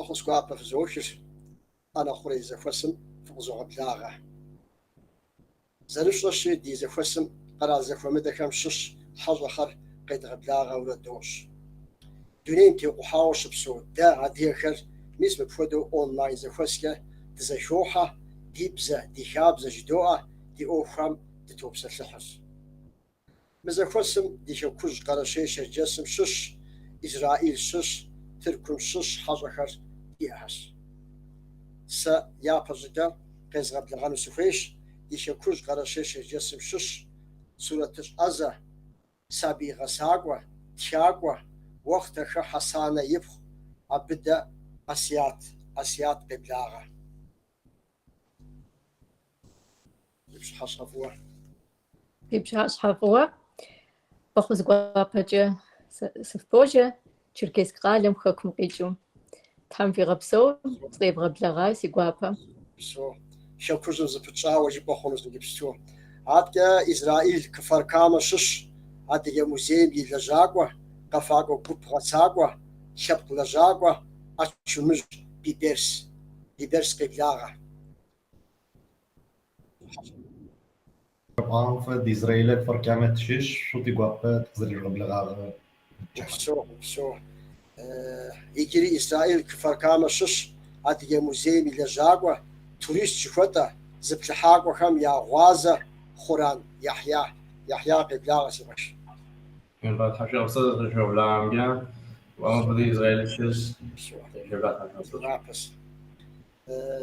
بخصوص بفزوشش أنا خوري زفسم فقزو غبلاغة زلش رشي دي زفسم قرا زفمدة كم شش حظ آخر قيد غبلاغة ولا دوش دونين تي وحاوش بسو دا عادي خر ميز بفودو أونلاين زفسكة تزشوحة دي بزا دي خابزة جدوعة دي أوفرام دي توبسة لحس مزفسم دي شو كوج قرشيش جسم شش إسرائيل شش تركم شش حظ آخر دي أحس س يا بزدا قيز غبلاغة نسوفيش دي شو كوج قرشيش جسم شش سورة أزا سابي غساقوة تشاقوة وقت حسانة يبخ أبدا أسيات قبلاغة يبش حصفوة بخوز قوابجة سفبوجة تشركيسك قالم خكم قيجو تحم في غبسو صيب غبلاغة سيقوابا شو كوجن زفتشاوة جيب بخونز نجيبسو عاد إسرائيل كفر كاما شش عاد يا موزيم يلجاقوة قفاقو قب غساقوة شبق لجاقوة أتشمج بيبرس قبلاغة في إسرائيل كفر كاما تشش شو تيقوابا تقزل غبلاغة شو يجري إسرائيل كفر كاما شش عاد يا موزيم يلجاقوة توريست شفتا زبلحاقوة خم يا غوازة خوران يحيى قبلاغة سمش بعد حاجة أبسط شو بلام جا وأنا بدي إسرائيل شيز رابس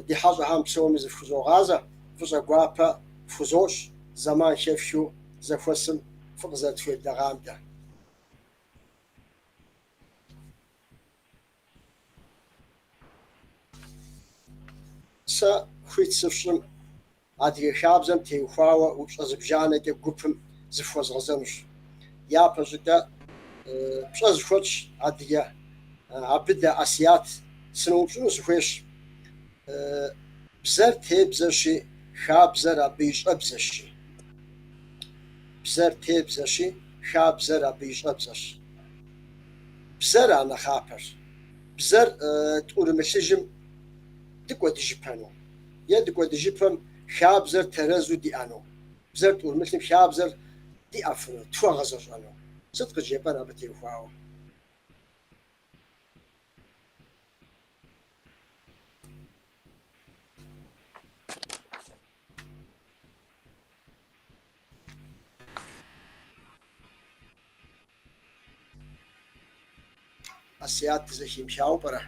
دي حاجة هم بسوي مز فوزو غازة فوزو غوابا فوزوش زمان شاف شو زفوسم فقزت في الدغام ده سا خويت سفشم عادي خابزم تي وفاوة وبشازبجانة دي قوبم زفوز غزنش يا بجدا بشاز فوتش عادي عبدا أسيات سنو شنو سفيش بزر تبزشي خابزر أبيش أبزشي بزر تبزشي خابزر أبيش أبزش بزر أنا خابر بزر تقول مسجم دكوا تجيبانو يا دكوا تجيبهم خابزر ترزو دي أنو بزر تقول مثل خابزر دي أفرو توا غزر أنو صدق جيبان أبتي وفاو أسيات تزشيم شاو برا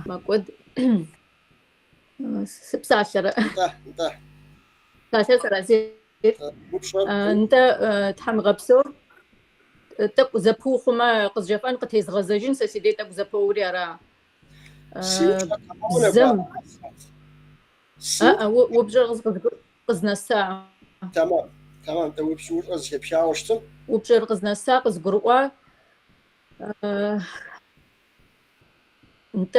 ما قد سبساشر انت ساشر زيت انت تحم غبسو تق زبوخ ما قزجفان قتيز غزجين سيدي تق زبوري را زم وبجر قزنا الساعة تمام تو بشور أزهب شاوشتم وبجر قزنا الساعة قز قرقوا انت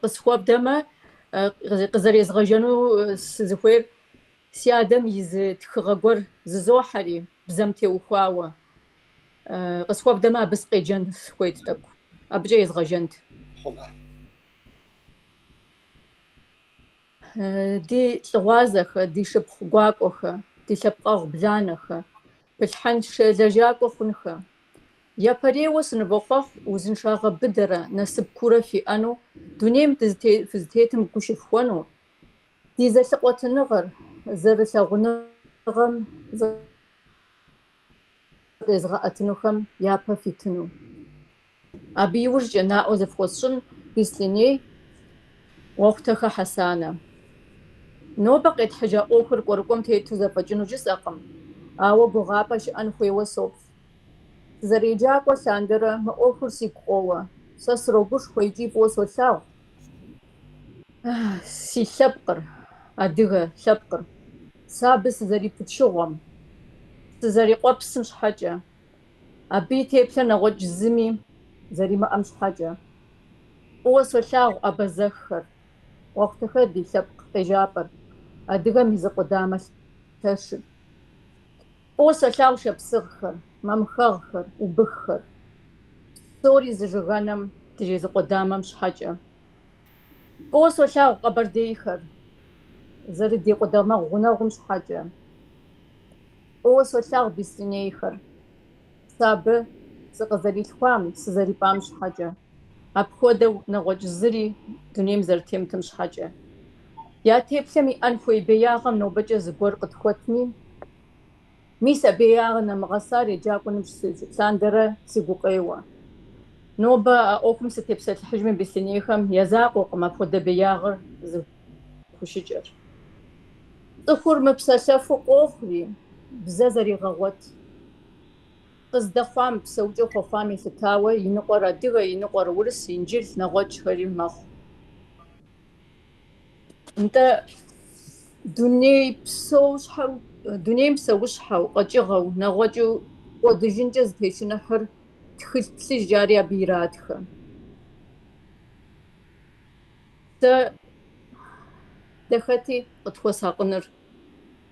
قز خواب دما قزر يزغجنو سزخوير سيادم يز تخغور ززوحري بزمتي وخواوة قز خواب دما بس قيجن خويت تاكو أبجا يزغجنت دي تلغازخ دي شبخ قواقوخ دي شبقاغ بلانخ بالحنش زجاقوخنخ يا بريوس نبوخ وزنشاغ بدرة نسب كورة في أنو دونيم فزتيتم كوشفوانو دي زلقوة النغر زرسا غنغم زغاءتنوخم يابا فيتنو أبي ورجع ناو زفوسشن بيسليني وقتها حسانة نو بقيت حاجة أوخر قرقم تيتو زفجنو جسقم أو بغابش أنخوي وصوف زريجاك وساندرة ما أوخر سيقوة سسروبوش خويجيب وصوشاو سي شبقر أدغة شبقر سابس زري بتشغم زري قبس مش حاجة أبي تيبلنا غج زمي زري ما أمش حاجة وصوشاو أبزخر وقتها دي شبق تجابر أدغة ميزة قدامة تشد أوصل شبصغخر ممخغخر وبخر سوري زجغنم تجيز قدامم شحاجة أوصل شاو قبر ديخر زردي قدامه غنغم شحاجة أوصل شاو بسنيخر سابه سقزري الخام سزري بام شحاجة أبخودو نغوج زري دنيم زرتيم تمش حاجة يا تيبسمي أنفوي بياغم نوبجة زبور قد خوتني ميسا بياغنا مغساري جاكو نمش ساندرة سيقوقيوة نوبة أوكم ستيبسات الحجم بسنيخم يزاقو قم أبخود بياغر زبو شجر تخور مبساسة فوق أخري بزازري غوت قصد خام بسوجو خفامي ستاوي ينقر دغه ينقر ورس ينجيل نغوج خري مخ انت دنيا بسوش حو دنيا بسوش حو قجغو نغوجو ودجنجز تيشنحر تخلتسي جاريا بيراتخ تا دختي قطوسا قنر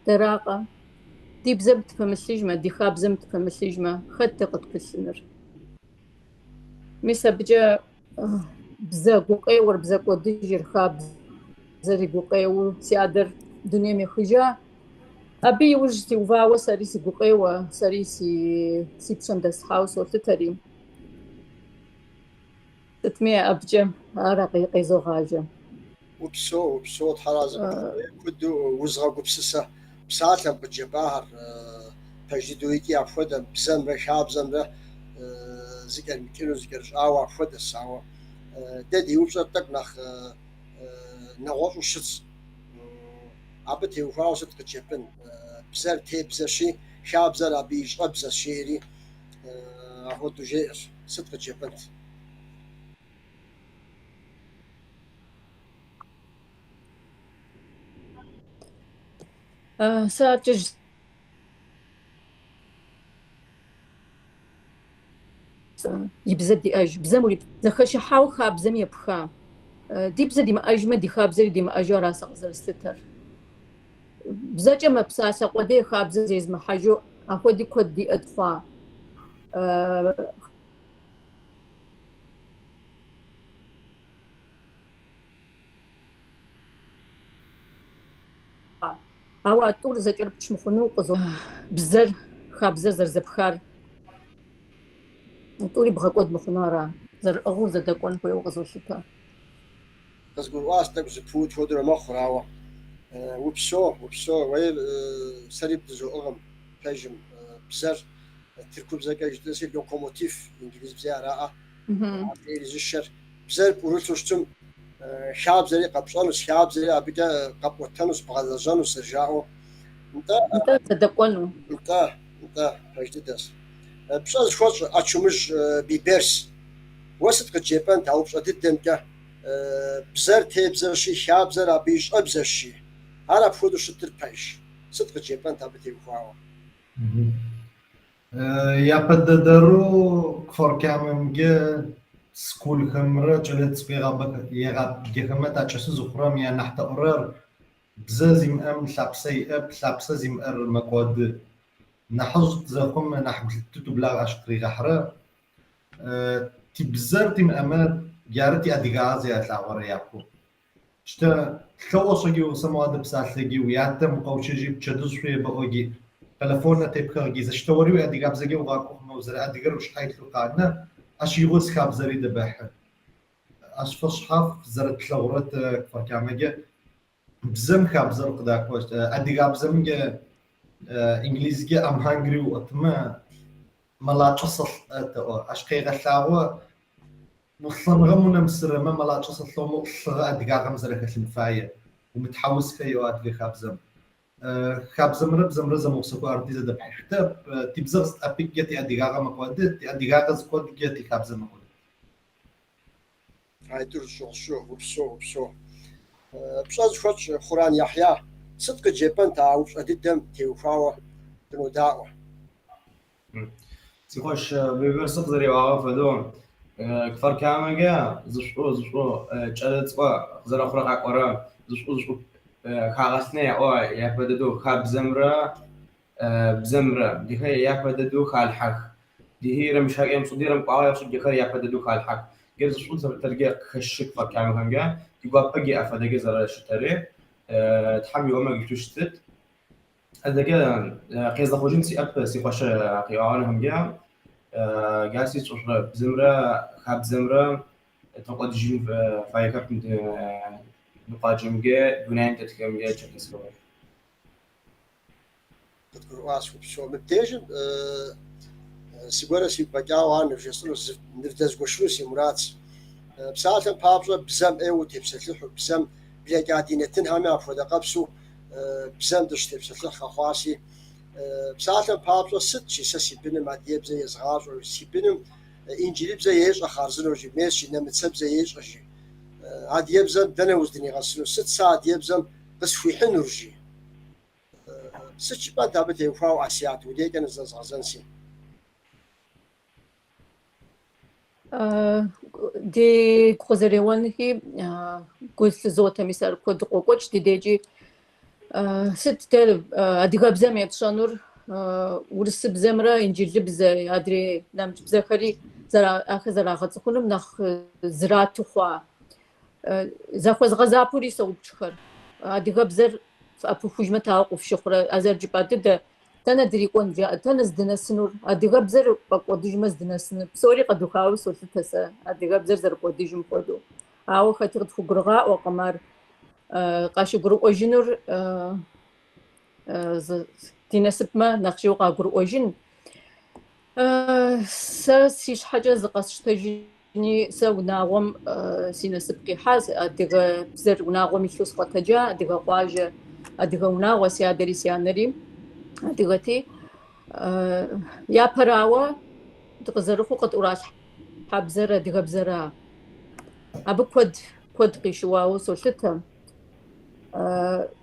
دراقه دي بزمت فمسيجما دي خاب زمت فمسيجما خدت قد كسنر ميسا بجا بزا قوقي بزا قدجر خاب زري قوقي سيادر دنيا مخجا أبي وجتي وفاوة ساريسي قوقي ساريسي سيبشن دس هاوس وفتتري تتمية أبجا أراقي زوغاجا وبسو تحرازم كدو وزغا قبسسة بساعتها بجباهر تجدويتي عفودا بزمرة شاب زمرة زكر مكينو زكر شاوة عفودا الساوة دادي وبسطك نخ نغوش وشتس عبتي وفاو صدق جبن بزر تي بزرشي شاب زر أبيش أبزر شيري أخوتو جير صدق جبن ساتج يبزدي أج بزمولي زخش حاو خاب زم يبخا دي بزدي ما أج ما دي خاب زي دي ما أجا راس أغزر ستر بزاجة ما بساسة قدي خاب زي ما حاجو أخو دي كود دي أدفع أو أطول زكر بش مخنو قزو بزر خاب زر زبخار طولي بغا قد مخنارا زر أغو زدكون كوي وقزو شتا تقول واستك زفوت فودر مخراوة وبسو ويل سريب دزو أغم كاجم بزر تركب زكا جدسي لوكوموتيف إنجليز بزيارة إنجليز الشر بزر بورتوشتم شاب زري قبصانوس شاب زري أبدا قبوتانوس بغازانوس رجعوا انت تدقونو انت فاجددس بصاز شوز اتشمش بيبرس وسط كجيبان تاوبس اددمك بزر تبزرشي شاب زر ابيش ابزرشي على فودو شتر بايش صدق جيبان تابتي وفاوا يا بددرو كفر كاممجه سكول خمرة جلت سبيغا بك يغاب جهمة تاچس زخرام يا نحت أورر بزازم أم لابسي زم أر مقود نحوز زخم نحبل تبلغ أشقري غحرة تبزر تم أمات جارتي أدغاز يا تلاور ياكو شتا تلوصجي وسمواد بسالجي وياتم قوشجي بتشدز في بقوجي تلفون تبخرجي زشتوري وأدغاب زجي وغاكو موزر أدغر وش حيث لقانا أشيغوس خاب زري دباح أشفش حاف زرت لغرت كفر كامجة بزم خاب زر قداك وش أدغاب زمجة إنجليزي أم هانغري وأتما ملا تصل أشقي غلاوة مصنغمنا مسر ما ملا تصل لهم أدغاغم زر كسمفاية ومتحوس فيه أدغ خاب زم خاب زمرب زمرزم وسكو أرضي زد بحشتب تبزغز أبيجتي أدغاغم مقودت أدغاغز كود جتي خاب زم مقود هاي ترشو وبسو بصاز شوز خوران يحيى صدق جيبان تاوبس اددم تيوفاوا تنو داوا سيخوش بيبرسق زري واقف دون كفر كامجا زشو جلت زر أخرى قرا زشو خاغسني أو يا بدو خاب زمرة بزمرة دي هي يفددو خالحك دي هي رمش هاي مصدير مقاوي يصد دي هي يفددو خالحك جرز شو زب تلقى خشك فكامل هنجا يبقى بقي أفدق زر الشتري تحمي وما قلتوشتت هذا كده قيس دخوجين سي أب سي خوش قيوان هنجا جالسي تصور بزمرة خاب زمرة تقعد جيم فايكر كنت نقاجم جا دونين تتكلم جا تشكيس كمان تذكر واسف شو مبتجن سيجورا سي بجاوان نفجسلو نفدز قشلو سي مرات بساعة بابزو بزم ايو تبسلح بزم بلا قاعدين تنها فودا قبسو بزم دش تبسلح خاصي بساعة بابزو ست شي سي بنم ما ديب زي صغار و سي بنم انجيلي بزي ايش خارزنو جي ماشي نمتسب زي ايش اجي عاد يبزم دنا وزدني غسلو 6 ساعات يبزم بس في حنرجي ست بعد دابت يفاو اسيات ودي كان زازنسي دي كوزريوان هي قلت زوتا مثال كود قوقوش دي ديجي ست تل اديغا بزام يتشانور ورس بزمرا انجيل بزا ادري نامج بزاخري زرا اخ زرا غتخونم نخ زراتو خوا زاخوز غزابوري سوبچخر اديغا بزر فابو خجمه تاوقف شخره ازرجبات ده تندري كون جاء تنزدنا سنور اديغا بزر قوديج مزدنا بسوري قد خاو سوتسا اديغا بزر زر قوديج مخدو او خاطر فغرغا وقمر قاشي غرو اوجينور تناسب ما نخشيو غرو اوجين سيش حاجه زقاش تجيني سوناغم سيناسب كي حاس اديغا بزر وناغم يشوس قتجا اديغا قواجه اديغا وناغ سيادري سيانري دغتي يا براوا تقزرخو قد اوراش حبزره دغبزره ابو كود قيشواو سولتم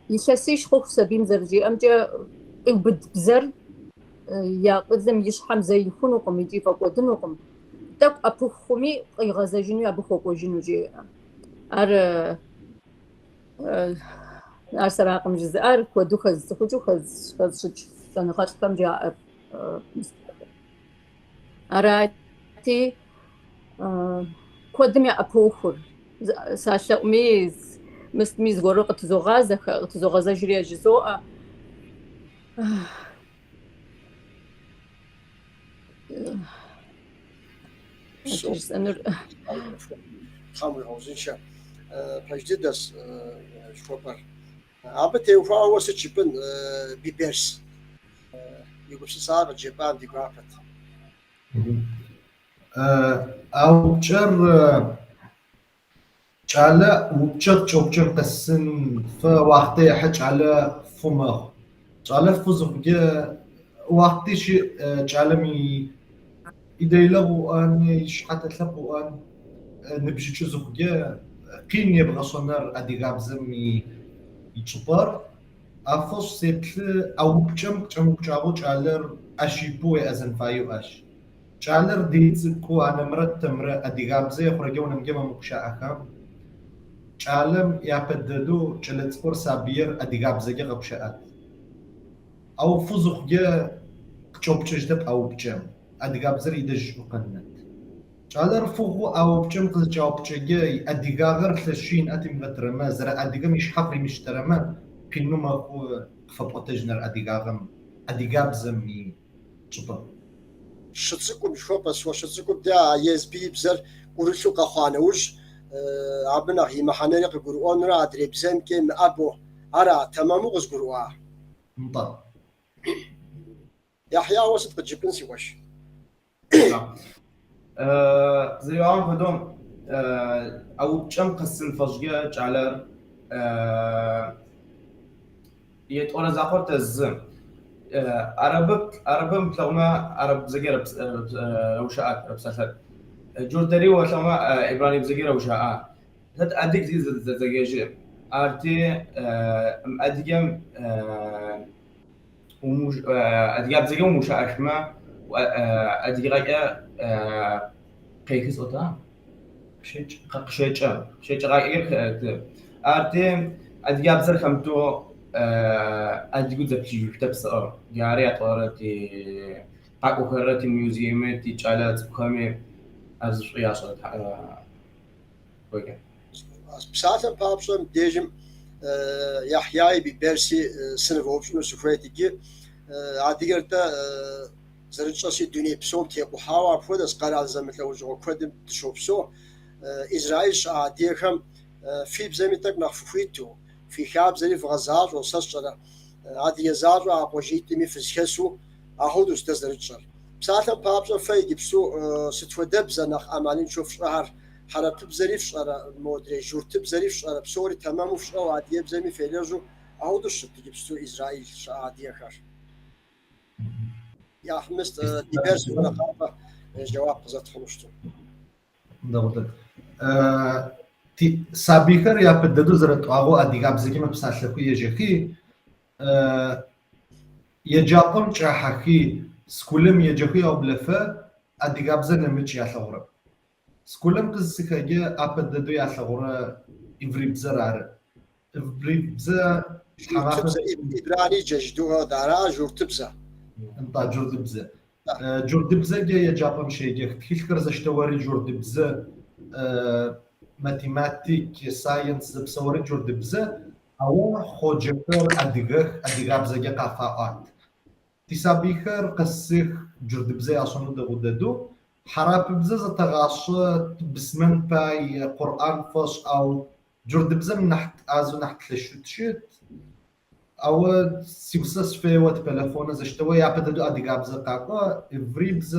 يساسيش خوف سبيم زرجي امجا يبد بزر يا قدم يشحم زي يكونوا قم يجي فقودن وقم تك ابو خومي غزاجينو ابو خوكوجينو جي ار سراقم جزار كودو خز تخجو خز أنا خاطر كم جاء أراتي كودم يا أبوخر ساشا ميز ميز غورق تزوغازة جريا جزوء أنا خامل هوزين شا فجددس شوبر عبتي وفاو وسيتشبن بيبرس يقول صار جبان دي غافت او تشر على وتشر تشوبشر قسن فوقتي حج على فمه على فوزق وقتي شي علمي اذا يلغوا ان يشحت تلقوا ان نبجي تشوزق قين يبغى صنر ادي غابزمي يتشبر افوس سيبل او بجم جابو جالر اشيبو ازن فايو اش جالر ديزكو انا مرت ادي غابزي خرجون نجم مكشا اكام جالم يابددو جلت سبور سابير ادي غابزي غبشات او فوزخ جا تشوبچجدب او بجم ادي غابزر يدج مقنت جالر فوغو او بجم قز جاوبچجي ادي غاغر تلشين اتم غترما زرا ادي مش حقري مش ترما كنو ما هو فبروتيجنر ادي غابزمي تشبر شتسكم شو بس وشتسكم دا يس بي بزر قرشو قخانوش عبنا هي محنري قرؤون را ادري بزم كم ابو ارا تمامو غزقروا مطر يحيى وسط قجبن سي واش زي عام هدوم او كم قسم فجيه جعلر يتقول زاخرت الزم عربم تلوما عرب زجير وشاء بسالت جوردري وتلوما عبراني بزجير وشاء هاد اديك زجاجي ارتي اديم ومش ادياب زجير ومشاء اشما اديغا قيكس اوتا شيء غاير ارتي ادياب زر خمتو أديكو زبتي تبصر جاري أطورتي حقو خرتي ميوزيمتي جالات بخمي أرزش ياسر وجه بساعة بابشم ديجم يحيى ببرسي سنة وبشنو سفريتي عاديرتا زرتشاسي دنيا بسوم تيقو حاوا فودس قرار زمت لو جو كودم تشوبسو إسرائيل عاديهم في بزمتك نخفيتو في خاب زي في غزاج وصشرة عادي يزاج وعقوجيت مي في سكسو أهودوس تزرتشر بساعة بابشم في جبسو ستودب زنخ أمانين شوف شهر حرب بزريف شهر مودري جورت بزريف شهر بسوري تمام وش أو عادي بزمي في لجو أهودوس تجيبسو إسرائيل عادي خير يا حمست ديبرس ولا خافة جواب قزت خلوشتو دولت تي سابيكر يا بددو زرت أغو أديقاب زكي مبسالكو يجيكي يجاقم جاحكي سكولم يجيكي أو بلفا أديقاب زن ميتش ياثغورا سكولم قزكاجي أبددو ياثغورا إفري بزرار إفري بزا تبزا إبراني ججدوها دارا جور تبزا انت جورد بزا جورد بزا جاي جابم شيء جاك تخيل كرز اشتوري جورد بزا ماتيماتيك ساينس بصوري جورد بزا او خوجكر اديغ بزا جا قفاءات تسابيخر قسيخ جورد بزا اصلا دغددو حراب بزا زتغاش بسمن باي قران فوش او جورد بزا من نحت ازو نحت لشوتشيت او سيوسس في وات تليفون زشتوي يابدو اديغاب زقاقا افريبز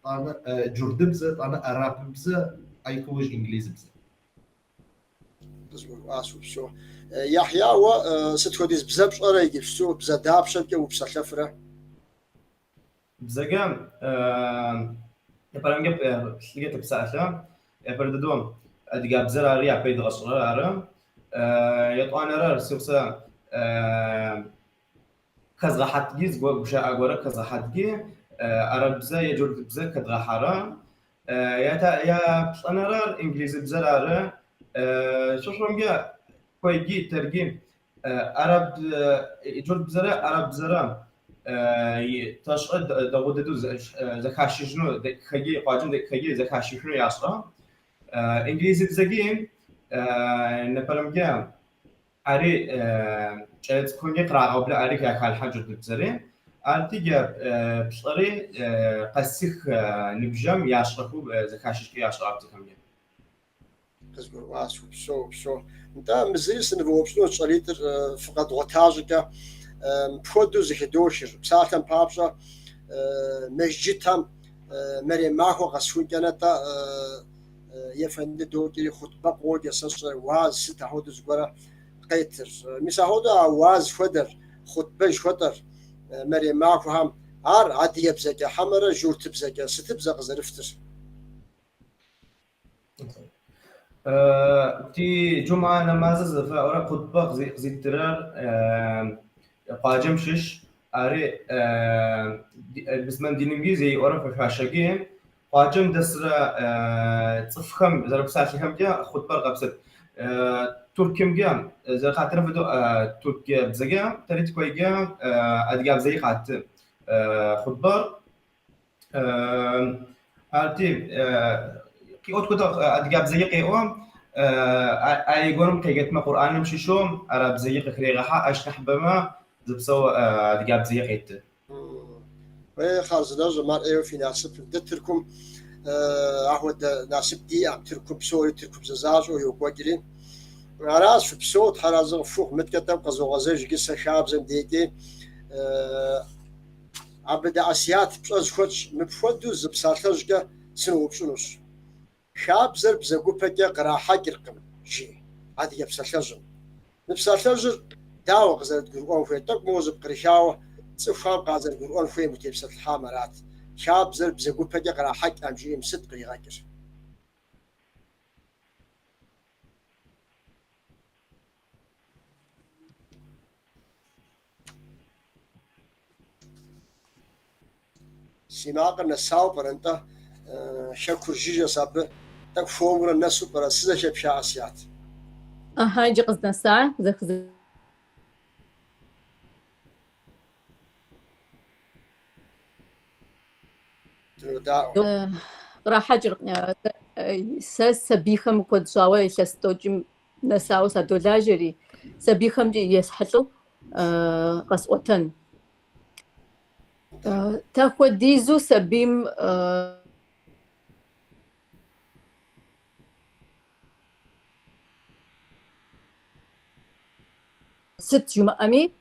انا جوردبز انا اراببز ايكوج انجليزي بز بزول اسو بشو يحيى و ستوديز بزبش اريجي بشو بزدابشه وبسلفره بزقام يبرنجب لقيت بساعه يبرددوم اديغاب زراري عبيد غصرار يطوانا رار سيوسا كذا حد جيز وشاء أقوله كذا حد جي عرب بزا يجرد بزا كذا حرام يا أنا رأى إنجليزي بزا رأى شو رمجا كوي جي ترجم عرب يجرد بزا عرب بزا تشقد داود زكاشي شنو خجي قاجم خجي زكاشي شنو ياسرا إنجليزي بزا جي نبرمجا أري شايد كون يقرأ أو بلا أري كحال حاجة تبصري أرتيجا بصري قسيخ نبجم ياشرفو زكاشش ياشرف تكمل كزبر واسو بشو انت مزيس نبو بشنو شريتر فقط غتاجك بخدو زخدوشر بساعة بابشا مسجدهم مريم ماهو غسون كانتا يفند دوتي خطبة قود يسس واز ستهود زغرا قيتر مساهودا واز فدر خطبه شوتر مريم ماكو هم ار عادي يبزك حمره جور تبزك ستبزق زرفتر تي جمعة نماز فأورا خطبة زي ترار قاجم شش أري بسمن دينجي زي أورا في فاشجين قاجم دسرة تصفخم زرب ساعة هم جا خطبة قبست تركيم جام زي خاطر فدو تركيا بزجام تريت كوي جام أدجاب زي خاطر خطبة أرتي كي أوت كده أدجاب زي قيوم أي قرم كي جت ما قرآن مشي شوم أراب زي قخريغها أشنح بما زبسو أدجاب زي قيت خالص لازم مار أيوة في ناسب دتركم عهود ناسب دي عم تركم بسوري تركم زازاج ويوقوجلين عراس في بصوت حراز فوق متكتب قزو غزاج قصة شاب زم ديكي عبد عسيات بصوت خوش مبفودو زبسالتجك سنو بشنوش شاب زرب زقو بكي قراحة قرقم جي عادي يبسالتجن نبسالتجر داو غزال قرقون فيه تق موزب قرشاوة تسفهم قازل قرقون فيه متيبسات الحامرات شاب زرب زقو بكي قراحة ام جي مسد قريغاكر سيماق النساو برنتا شكر جيجا صاب تك فومر الناس برا سيزا شبشا عسيات هاي جي قصدنا الساعة وداء راح أجر سبيخم كود شاوي لستوجم نساو سدولاجري سبيخم جي يسحلو قسوتن تاخد ديزو سبيم ست جمعامي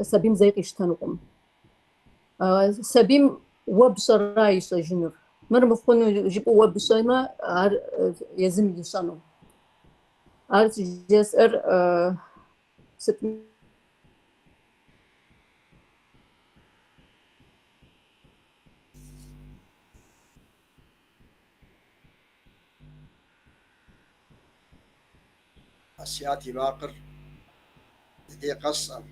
سبيم زي قشتنقم سبيم وبشرايش جنر مرمخونو يجيبوا وبشايما يزم يشانو عارف جسر ست أسياتي باقر دي قصة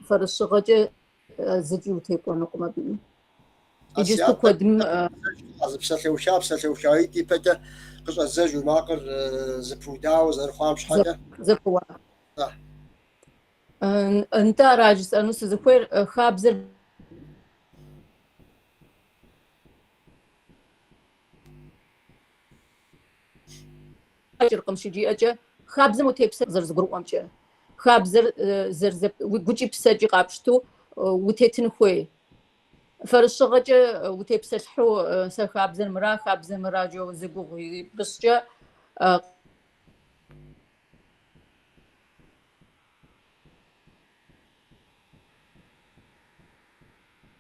فرشغجة زجو تيبونو قما بي يجستو قدم بسلة وشاي دي بدا قصة زجو باقر زبودا وزرخوام شحاجة زفوا انت راجس انو سزخوير خابزر رقم شجي اجا خابزم وتيبس زرزقرو امجا خابزر زرزب وجي بسجي قابشتو وتيتن خوي فرشغجة وتيبسلحو سخابزر مرا خابزر مرا جو زقو بسجا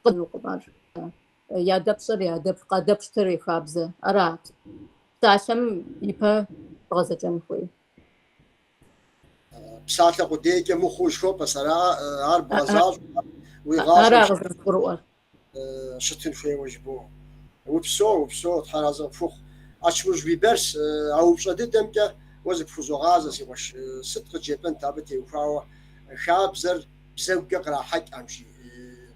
قدو قمار يا دبشر يا دب قدبشتري خابزة أرات تعشم يبا غزة جنخوي بساعة قديك مخوش شو بس أرا بازار أرا ويغاص غزة قروار شتن شوي وجبو وبسو تحرز فوق أشمش بيبرس أو بشدد دمك وزك فوزو غازة سيوش صدق جيبن تابتي وفاو خابزر بزوجة قرا حق أمشي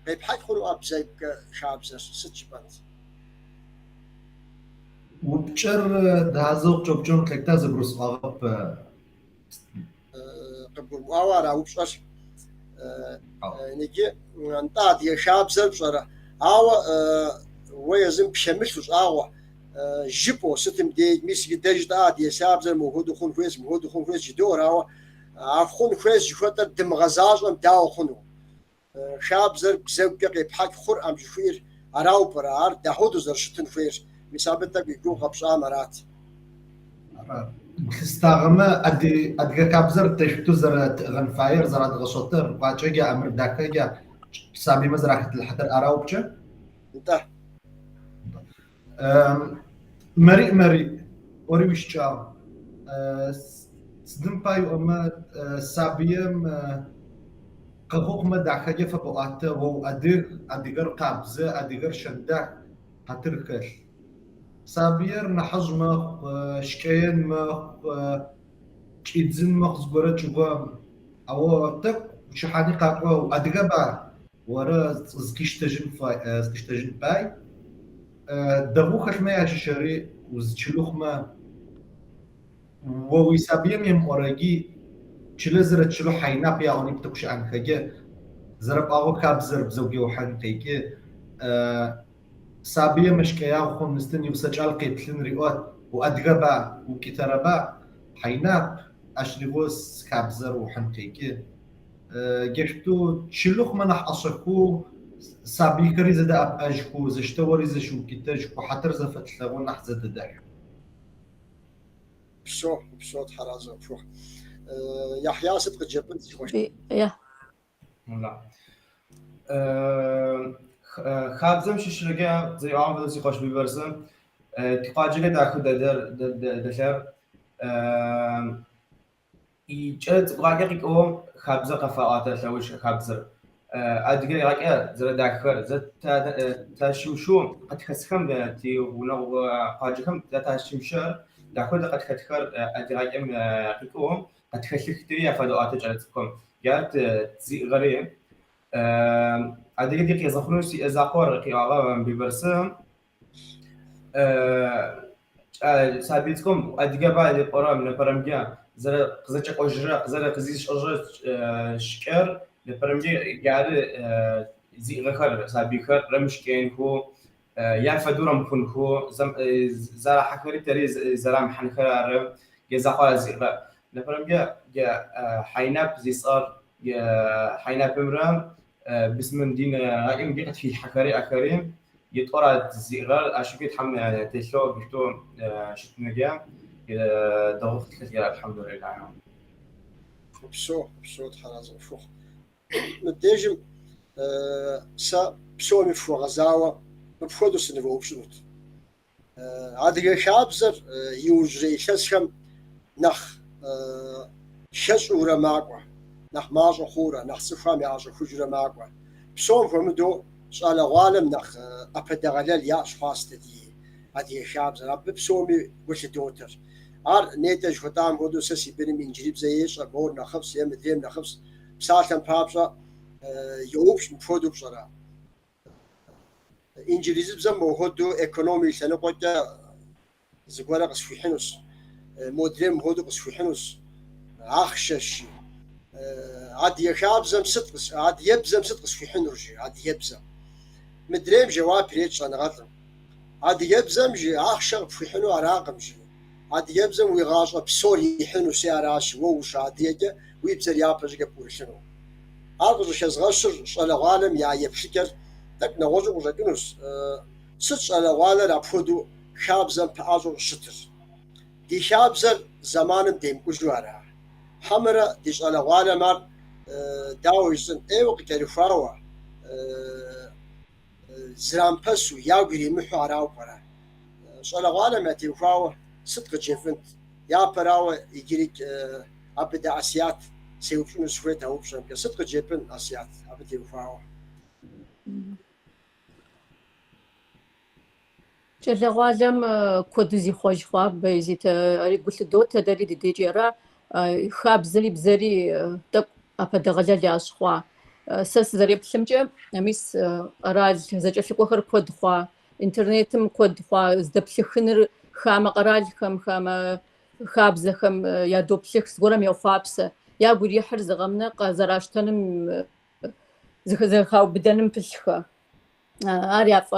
قيب حق خلو أبزوجة خابزر ست جبنت وبشر دهازوق جوبجون كلكتا زبروس غاب قبل وأوارا وبشر نجي نطاد يا خابزر بصراحة أو ويزم بشمش أو جيبو ستم دي ميس جدج داد يا خابزر موجود خون كويس جدور أو أخون كويس جفتر دم غزاز أم داو خونو خابزر بزوجة قيب حق خور أم جفير أراو برار دهودو زرشتن فير مسابقة بيجو قبشة مرات استغما أدي كابزر تشتو زرت غنفاير زرت غشطر باجا أمر داكا سامي مزرعة الحدر أراوبشة انت مري أوري وشجع سدم بايو أما سابيم قهوق ما داكا فبقاته وو أدير قابزة أدير شندع هتركل سابير نحجمه شكاين ما كيدزن ما خزبرة جوا أو تك شحاني قاقوا وأدقبا ورا زكيشتجن باي دغوخ ما يشري وزشلوخ ما ويسابيم يم أورجي شلزرت شلو حينا بيا أوني بتكش عن خجة زرب أو كابزر بزوجي وحن تيجي سابية مشكيا وخون نستني وسجال قيتلن ريوت وأدقبا وكتربا حيناب أشريغوس كابزر وحنتيكي جشتو شلوخ منح أشكو سابي كري زدا أب أجكو زشتوري زشو كتاجكو حتر زفت لغون أحزد داش بسو تحرازة فوق يحيى صدق جبنت خوش يا لا خابزم ششرقة زي عام بدو خوش بيبرزم تقاجلة داخل دشر يجد غاقي قوم خابزة قفاءات شوش خابزر أدقى غاقي زر داخل زر تاشمشو قد خسخم تي ونو قاجكم تاشمشر داخل قد خسخر أدقى قوم قد خسختي يا فدوات جلتكم قالت زي غريب أدقى دقي زخنوسي زاقور قياغا بيبرسم سابيتكم أدقى بعد قرام لبرمجة زر قزچ أجرا زر قزيش أجرا شكر لبرمجة قاعد زي غير سابيكر رمشكين هو يا فدورم كن هو زرا حكري تري زرا محنكر جزا خال زيغا لفرم جا حيناب زي صار يا حيناب امرام بسم دين غايم جت في حكري أكريم يطورا زيغا أشوفي تحمل تشلو بيتو شتنجا ضغط كثير الحمد لله بسو تحرز فوق مديجم سا بسو مفو غزاوة بفودو سنفو بشنوت عادي شابزر يوجري شسكم نخ شسورة ماقوة نخ ماجو خورة نخ سفامي عاجو خجرة ماقوة بسوم فمدو سأل غالم نخ أبدغلال ياش فاست دي عادي شابزر أب بسومي وش دوتر نيتج فتام هدو سسي بني من جريب زيش أبور نخفس يم ديم نخفس بسالتن بابشا يوبش مفودو بصراحة إنجليزي بزمو هدو إيكونومي سنة قد زغورا قصفي حنوس مودريم هدو قصفي حنوس عخشش عاد يخابزم ستقص عاد يبزم ستقص في حنرجي عاد يبزم مدريم جواب ريتش أنا غلط عاد يبزم جي عخشق في حنو عراقم جي عاد يبزم ويغاش بسوري حنو سياراش ووش عاد يجا ويبزر يابج قبول شنو عاد رش غشر شالا غالم يا يبشكر تك نوجو وجدنوس ست على غالر أبودو خابزم بأجر شتر دي خابزر زمان ديم كجوارا حمرة ديش على غالمار داويسن ايوق كارفاوا زرام بسو ياغري محو عراو برا على غالم تيفاوا صدق جيفنت يا براوا يجريك أبدا أسيات سيوفنو سويت أو بشام صدق جيبن أسيات أبدا تيفاوا جلغالم كودزي خوش خواب بيزيت أري قلت دوت تدري دي جرا خاب زلي بزري تك أبدغلال يا أشخوا سس زري بسمجة أميس أراد زجاج كوخر كود خوا إنترنتم كود خوا زدبشخنر خام قرال خام خاب زخم يا دوبشخ زغرم يا فابسة يا بوري حرز غمنا قزراشتنم زخاو بدنم بشخا أرياف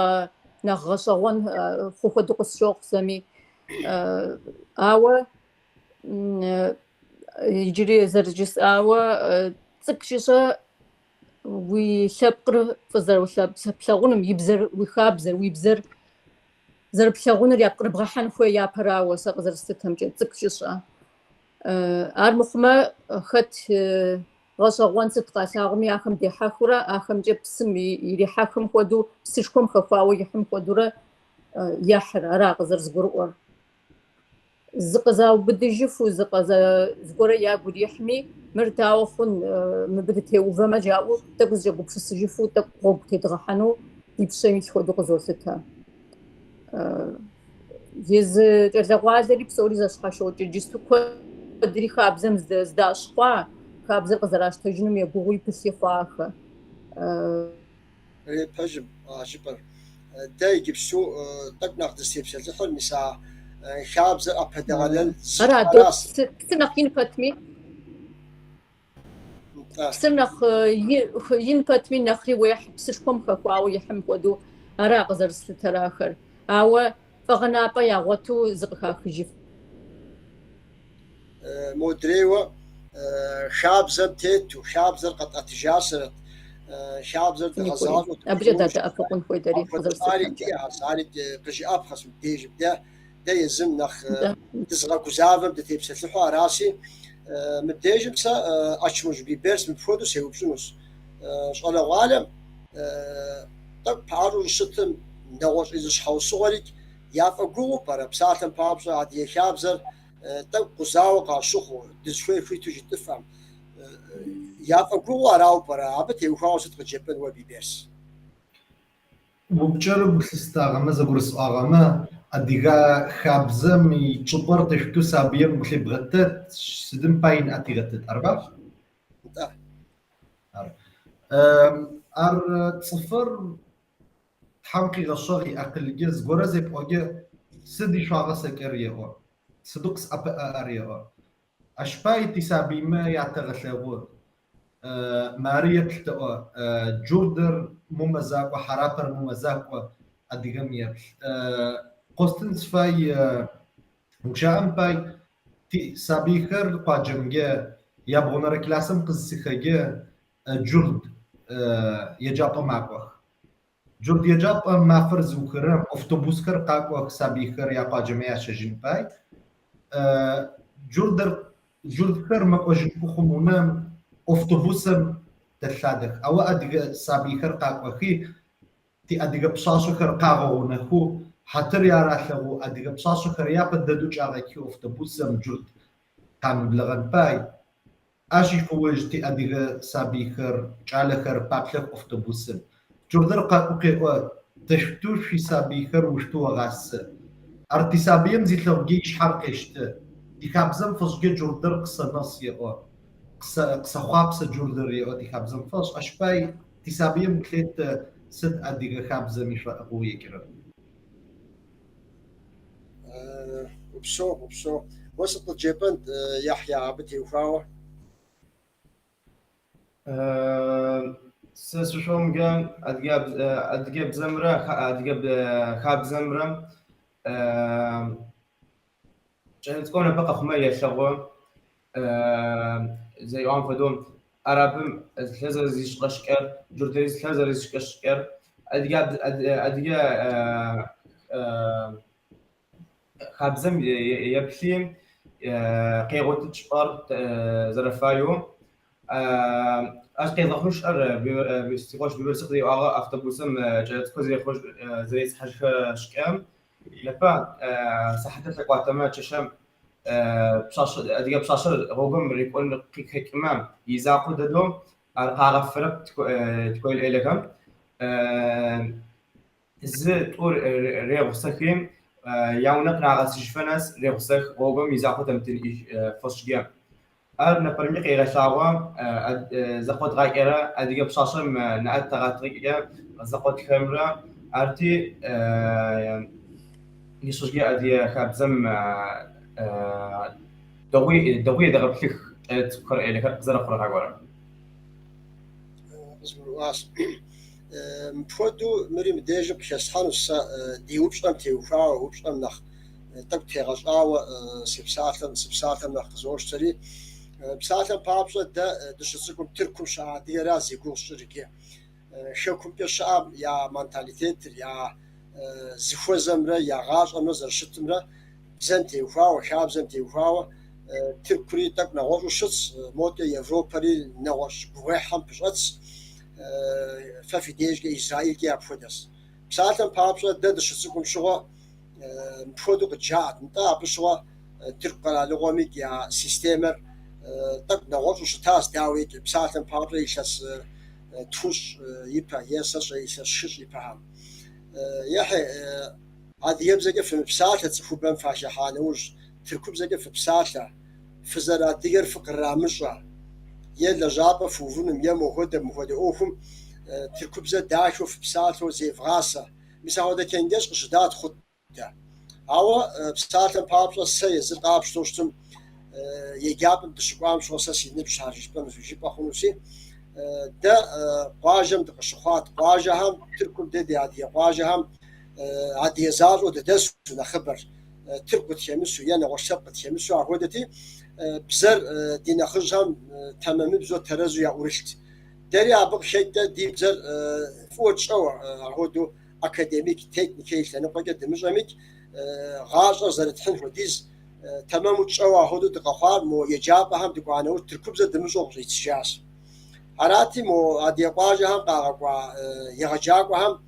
نغشون خوخد قصشوق سامي آوة يجري زرجس آوة تكشيشة ويشبقر فزر وشبشغونم يبزر ويخابزر ويبزر زر بشغونر يبقر بغحان خويا يا براوة سقزر ستمجة تكشيشة أرمخما خد غشغون ستقاشاغمي آخم دي حاخورة آخم جب سمي يري حاكم خودو سيشكم خفاوي يحم خودورة يحر راق زر زغرور زقزاو بدي جفو زغرة ياقود يحمي مرتاو خون مبدتي وفما جاو تقز جابو بشس جفو تقوب تدغحانو يبشي خودو قزور ستا يز جرزاغوازري بسوري زاشخاشو جيستو قدري خابزم زداش خوا خابزر قزراش تجنم يقوي بسي خواخه بحجم عجبر داي جبسو تقنق دستيبسل حل مساء خابزر أبدغلل أرادو سنخين فتمي سنخ ينفتمي نخري ويح بسشكم خواو يحم ودو أرا قزر ستراخر أو فغنابا يغوتو زقخا خجيف مودريوة خابزر تيتو خابزر قد أتجاسرت خابزر غزال أبجد أفقن خوي داري خزر ساري قجي أبخس مديج ده يزم نخ تزغى كزافم ده تيبسلحو راسي مديج مسا أشمج بيبرس مفودو سيوبشنوس شغل غالم طب بارو الشتم نوش إذا حاول صغرك يافقو برا بساتن بابزر عادي خابزر طب قزاوة قاشخو دزفوي في تجي تفهم يافقو راو برا أبتي وخاو ستق جبن وبيبرس وبجرب استغما زغرس أغما أديغا خابزم يتشبر تشتو سابيم بخي بغتت سدم باين أتيغتت أربع تصفر تحمقي غشاغي أقل جز غرزي بوجه سدي شاغا سكريهو سدوكس أبا أريهو أشباي تسابي ما يعتغشاغو ماريا تلتقو جودر مو مزاق وحرابر مو مزاق وأديغم قوستن سفاي وشام باي تي سابيخر قاجمجا يابغون ركلاسم قزسخجا جرد يجابا معقوخ جرد يجابا ما فرز وكرم أوتوبوس كر قاقوخ سابيخر يا قاجميا شجن باي جرد كر مقوجن بخمونام أوتوبوسم تلادخ أو أدق سابيخر قاقوخي تي أدق بصاصو كر قاقونخو حتى يا راسلو أدق بصاصو كر يا بددو جاغيكي أوتوبوسم جرد كان بلغن باي أشي فوجتي أديغ سابيخر جالخر بابلخ أوتوبوسن جردر قاقوقي تشتوش في سابيخر وشتو غاس أرتي سابيم زيت لو جيش حرقشت دي خابزم فصجي جردر قصة نصي قصة خوابس جردر دي خابزم فص أشباي تي سابيم كليت ست أديغ خابزم يشرق قوي كرا وبشو وسط الجبن يحيى عبتي وفاوة سشوم جان أدجاب زمرة أدجاب خاب زمرة عشان تكون بقى خمية شغل زي عم فدوم عربم ثلاثة زيش قشكر جردريز ثلاثة زيش قشكر أدجاب خاب زم يبليم قيغوت تشقر زرفايو أشكي ضخوش بيستيقاش بيرسق دي أغا أفتبوسم جات كوزي خوش زي حاجة شكام لبا صحة التقوى تشم بشاش أديك بشاش رقم ريكون قيك كمان يزاقو ددوم أرقى فرق تقول إليكم زي تقول ريغ سكيم ياونقنا غاسيش فناس ريغ سك رقم يزاقو تمتن فش جام أنا برميق إلى شعوام زقط غايرة أديك بشاشم نعت تغطية زقط كاميرا أرتي يشجع أدي خابزم دوي دغبلك تذكر إليك زرق رغورة بسم الله مفودو مريم ديجا بشسحان ديوبش أم تيوفا وبش أم نخ تبتي غشاوة سبساتم نخ زوجتري بساتم بابشة دا دشتكم تركم شعب ديرازي يقول شركة شوكم بيشعب يا منتاليتيت يا زخوة زمرة يا غاش أمزر شتمرة زنتي وفاوة شعب زنتي وفاوة تركوري تك نغوش وشتس موتي يوروباري نغوش بوحم بشتس ففي ديجة إسرائيل كي أبفودس بساتم بابشة دا دشتكم شغا مفودو قجاعت نتا بشغا تركورا لغوميك يا سيستيمر تك نغوش وشتاس داويت بساتم بابشة يشتس توش يبا يسس يسس شش يبا يحي عاد يبزق في بساتة تفوبن فاشا حانوش تركب زق في بساتة فزرا دير فقر رامشة يلا جابا فوفون يمو هدا أوهم تركب زق داشو في بساتة زي فغاسة مثلا هذا كان جش قشدات خدة أو بساتة بابشة سيز القابش توشتم يجابن تشقام شو أساسي نبش هارجش بنفسي بخونوسي دا قاجم دقشخات قاجهم تركب ددي عادية قاجهم عادية زارو ددسو نخبر تركب تيمسو يعني وشبق تيمسو عهودتي بزر دي نخرجهم تمامي بزو ترزو يا أورشت داري عبق شيء دي بزر فوتش أو عهودو أكاديميك تكنيكيش لأنه بقى دمجاميك غاجة زرتحن وديز تمامو تشأو عهودو دقاقار مو يجابهم دقوانو تركب زر دمجو غيتشاس عراتي مو عادي قاجهم قاقوا يغجاقهم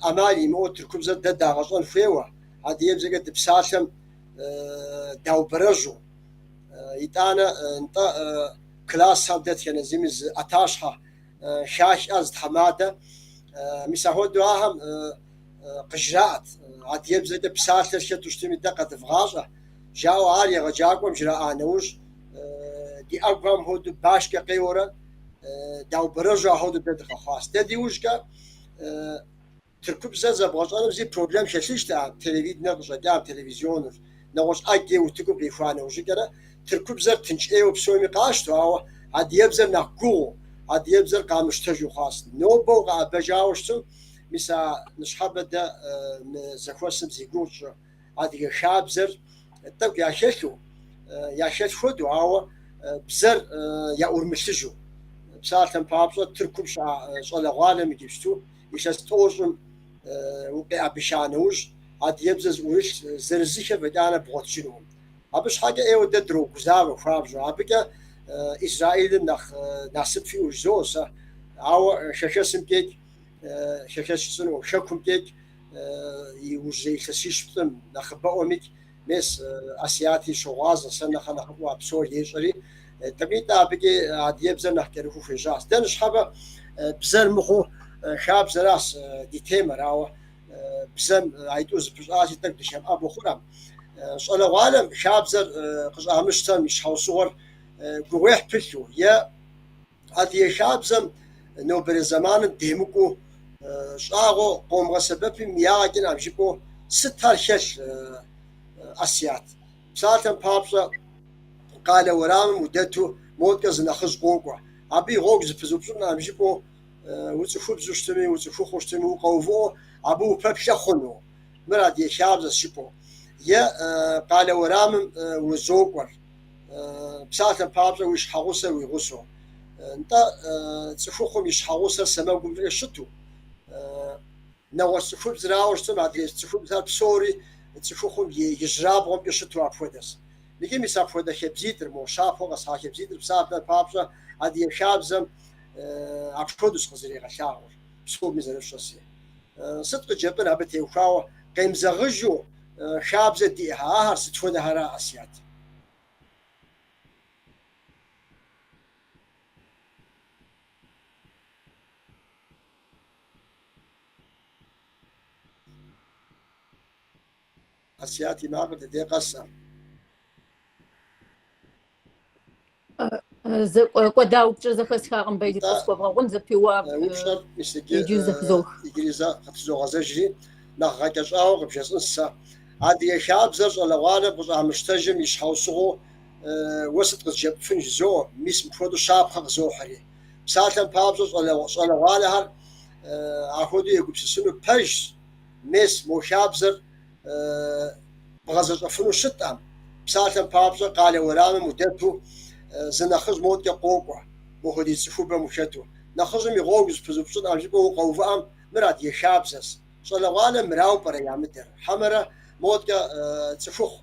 أمالي مو تركب زر ددا غزون فيوه عادي يبزق دبساتم داو برجو يتانا انت كلاس هبدت يعني زمز اتاشها شاش از حماده مساهو دواهم قجرات عادي يبزق دبساتر شتوشتمي دقه فغاجه جاو عالي غجاقهم جرا انوش دي اقوم هو باشكه قيوره داو برجو هو بدخ خاص ددي وشكا تركب زازا بغاش زي بروبلم شاشيش تاع تلفزيون نغش تاع تلفزيون نغش اجي وتكب لي فانا وش كده تركب زر تنشئ وبسوي مقاش تو عاد يبزر نقو عاد يبزر قام اشتجوا خاص نوبو قا بجاوشتم مسا نشحب دا زخوسم زيقوش عاد يشابزر طب يا شيشو يا شيش خدو هاو بزر يا أورمشتجو بسالتم بابسو تركب شغل غالم يجيبستو يشستوجم وقع بشانوج عاد يبزز ورش زرزيشة بدانا بغوتشنون أبش حاجة إيه وده درو كزاو فابجو أبقى إسرائيل نخ ناسب في وجزوسة أو شاشة كيك شاشة سنو شكم كيك يوجي خسيش بتم نخ بأومك مس أسياتي شواز سنة خنا خبوا بسور يجري تبيتا بقى عاد يبزر نحكي في جاس دنش حبة بزر مخو شاب زراس دي تيمر أو بزم عيدوز بزاسي تقدش أبو خرام صلى وعلم شاب زر قصة مشتم مش حوصور قويح بلو يا هذه شاب زم نوبر زمان ديمكو شاغو قوم غسبب مياجن أمشيكو ستار شش أسيات ساعتها بابسا قال ورام مدته موتكز نخز قوقع أبي غوغز بزوبسون أمشيكو وتشوف زوجتمي وتشوف خوشتمي وقوفو أبو بابشا خنو مراد يشاب زر شيبو يا قال ورام وزوقر بساعة بابسا ويش حغوسا ويغوسو انت تشوفهم يش حغوسا سما وقوم شتو نو تشوف زراوش تبع تشوف زار بسوري تشوفهم يجرابهم يشتو عفودس لكن مسا عفودس يبزيدر مو شافو غصاك يبزيدر بساعة بابسا عاد يشابزم عفودس خزري غشاور بسوب مزر الشخصية صدق جبن عبتي وخاو قيم زغجو شابزة دي هاهر ستفود هرا أسيات أسياتي ما قد دي قصة قداو بجزء خسخاغم بيدي قصوا بغون زبيوا وبشر يجوز خزوخ يجريزا خطزو غزجري نخاكش أو بجزء نسا عاد يشاب زرج الأوانة بزع مشتجم يشحوصغو وسط قد فنج زو ميس مفردو شاب خق زو حري بسالتن بابزوز الأوانة هر أخودو يقول بسسنو بج ميس مو شاب زر بغزر فنو شتام بسالتن بابزو قال ورام مدتو زنخز موت يقوقع مخدي تسفوبة مشتو نخزم يغوغز بزبصد أمجيبو قوفام مراد يشابزس صلوانة مراو برا يامدر حمرة موت تسفوخ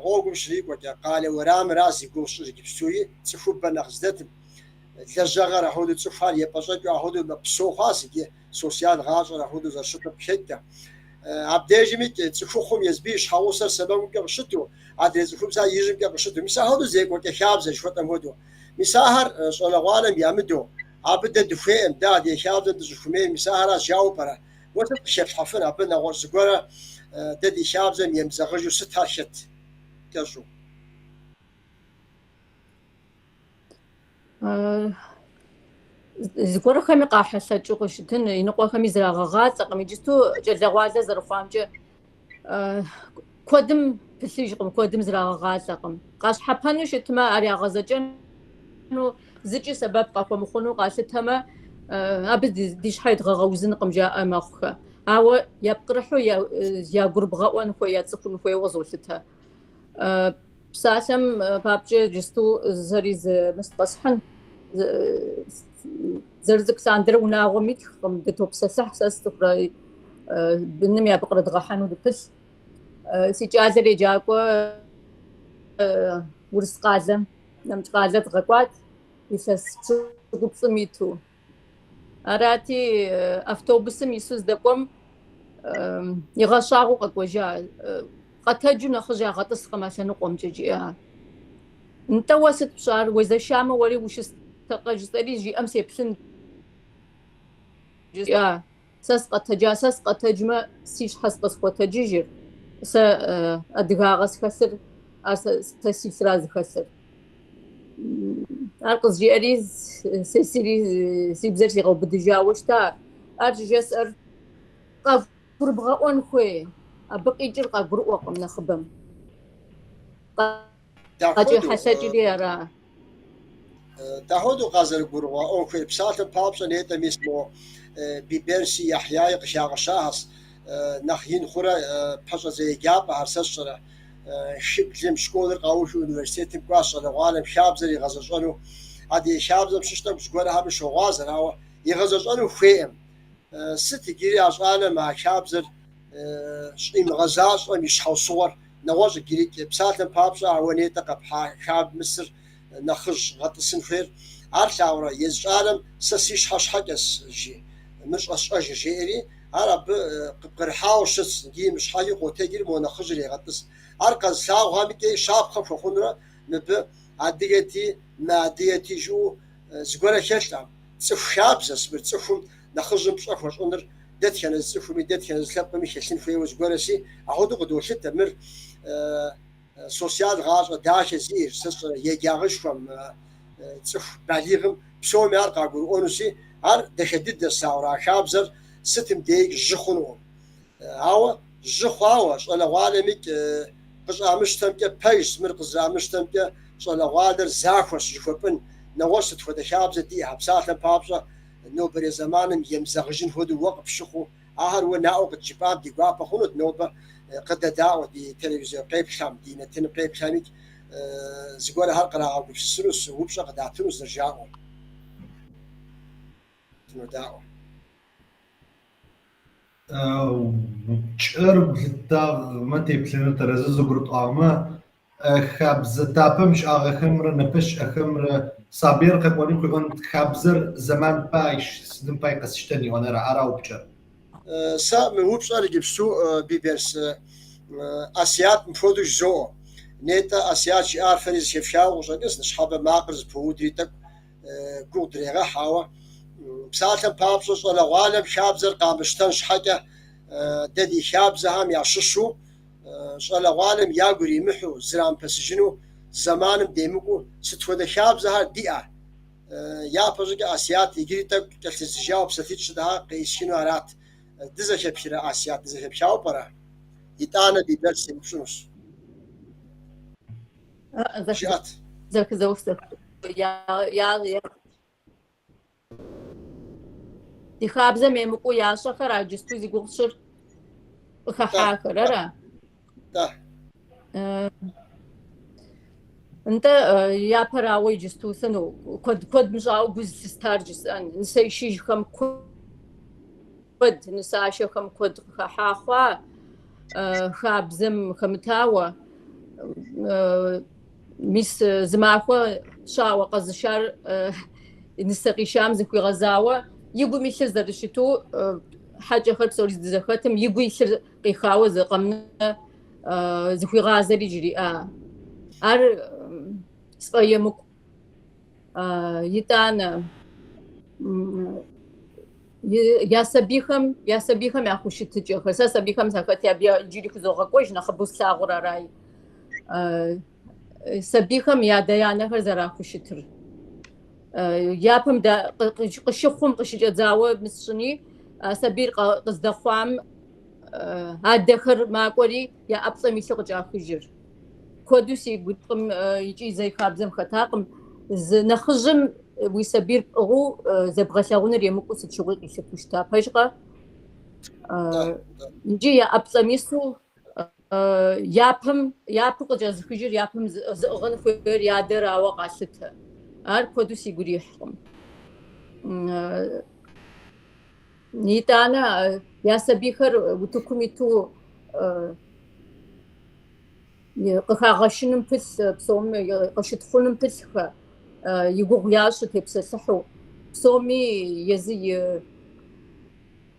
غوغم شريك وكا قال ورام راسي قوش بسوي تسفوبة نخزدت لجغر أخذ تسفال يبصد أخذ بسوخاسي سوسيال غاجر أخذ زرشتة بشدة عبديجميك تسفوخهم يزبيش حوصر سبب قبشتو عاد يزفوب زي يجم قبشتو مساهدو زي وكا شابز شوت أمودو مساهر صلوانة يامدو عبد الدفئم داد يشابز الدفئم مساهر جاو برا وتب شف حفنا بنا ورزقورا ددي شابزم يمزغجو ستها شت كشو زكورا خمي قاحة ساتشوقش تن ينقوا خمي زراغات قمي جستو جلغوازة زرفامجة كودم بسيجقم كودم زراغات قم قاش حبانوش تما أريا غزجن إنه زيجي سبب قاكو مخونو قاش تما أبد ديش حيد غوزن قم جاء مخها أو يبقرحو يا قرب غوان خو يا تصفون خو وزولتها بساسم بابجي جستو زريز مستقصحن زرزك ساندر وناغميك قم دتوب سسح سستقرا بنم يا بقرا دغحن ودبس سيجازري جاكو ورس قازم نمت قازة غقوات يسس تقبصميتو أراتي أفتوبسم يسوس دقوم يغشاغو قوجا قتجو نخجا غطس قماشا نقوم جيجيها انت واسط بشار وإذا شامة ولي وش استقاجتري جي أمسي بسن جيجيها ساس قتجا ساس قتجما سيش حسقس قتجيجر سا أدغاغس خسر ساسي سراز خسر أرقص جي أريز سيسيري سيبزر سيغو بدجاوش تا أرجس قفر بغاون خوي أبقى يجر قفر وقم نخبم قاجي حساجي لي أرى تهودو غازر قروا أو في بساط بابشة نيتا ميسمو ببرسي يحيى قشاق شاهس نخين خورا بحشة زي جاب هرسشرة شب زم شكول قاوش university بقاش على عالم شاب زي غازجانو عادي شاب زم ششتم بشكولها بشغازر أو يغازجانو فيهم ست جيري عشان مع شاب زر شيم غزاز ومش حصور نواج جريك بساط بابشة عوانيتا قبحة شاب مصر نخرج غطسن خير عارفة يزعلم سسيش حش حجس جي مش أشجع جيري عرب قرحاوش جي مش حاجة قوتي مو نخرج لي غطس أركز ساو هم كي شاب خف خنرا نب عديتي ما عديتي جو زغورة شلتام صف شاب زس برتصفهم نخرج مش أفرش أنر دت كان الصفهم دت كان السلب مش يسين فيه وزغورة شيء أهودو قدوشة تمر سوسيال غاز داش زير سس يجاغش فم تصف باليغم بسوم يرقى أقول أنسي هر دشدد الساورا شابزر ستم ديك جخنو هوا جخواش على والمك قزا مشتم كبيس من قزا مشتم ك على والر زاخوش يفبن نوصت فد شابز دي حبسات بابزا نوبر زمان يمزغجن هدو وقف شخو آخر وناو قد جباب دي قابا خنود نوبة قد داو دي تلفزيون قيب شام دي نتن قيب شامك زغور هر قراءة في السلوس وبشا قد اعتنوز نرجعوا داو شرب لتا ما تيبسين ترزز قرط آما خبز تابمش آغا خمر نفش أخمر صابير قبولين كون خبزر زمان بايش سدن باي قسشتني وانا رعارا وبشر سا موبشا لجبسو بيبرس أسيات مفودش زو نيتا أسيات شي عارفين شفشاو وشاقس نشحاب ماقرز بودريتك قودريغا حاوا بسالتن بابسوس ولا غالب شابزر قامشتن شحاجة ددي شابزة هم يعششو شالا غالم ياغوري محو زرام بسجنو زمانم ديمكو ستفودا شابزة ديئة يا بزرگ آسيات يجريتك كالتزجاو بساتيتش ده قيسينو هرات دزا شبشرة آسيات دزا شبشاو برا يتانا دي برسي مبشنوس جات زك زوستك يا دي خابزة ميمكو يا شخر عجستو زي قوشر خحاكر را انت يا براوي جستو سنو كود مجاو بوز ستارجس ان نسيشي خم كود نساشي خم كود خحاخوا خابزم خمتاوا ميس زماخوا شاوا قزشار نسقي شام زكوي غزاوا يقو ميشر زرشتو حاجة خرب سوري زخاتم يقو يشر قيخاوا زقمنا زكوي غازري جري ار صيمك يتانا يا سبيخم يا خوش تجي خسا سبيخم سكت يا بيا جري خزوغا كويش نخبوس ساغرا راي سبيخم يا ديانا خزرا خوش تر يابم دا قشخم قشجة زاوة مسشني سبير قصدخوام هادخر ما قولي يا أبصى ميسق جا خجر كودوسي قلتم يجي زي خابزم خطاقم نخجم ويسبير أغو زبغشاغون ريمكو ستشغل يسكوشتا باشقا نجي يا أبصى ميسو يابم قجا خجر يابم زغن فير يادر أو قاشتها كودوسي قريحكم نيتانا يا سبيخر وتكميتو قخاغشنم بس بصوم قشتخونم بس يقوغياش تبسسحو بصومي يزي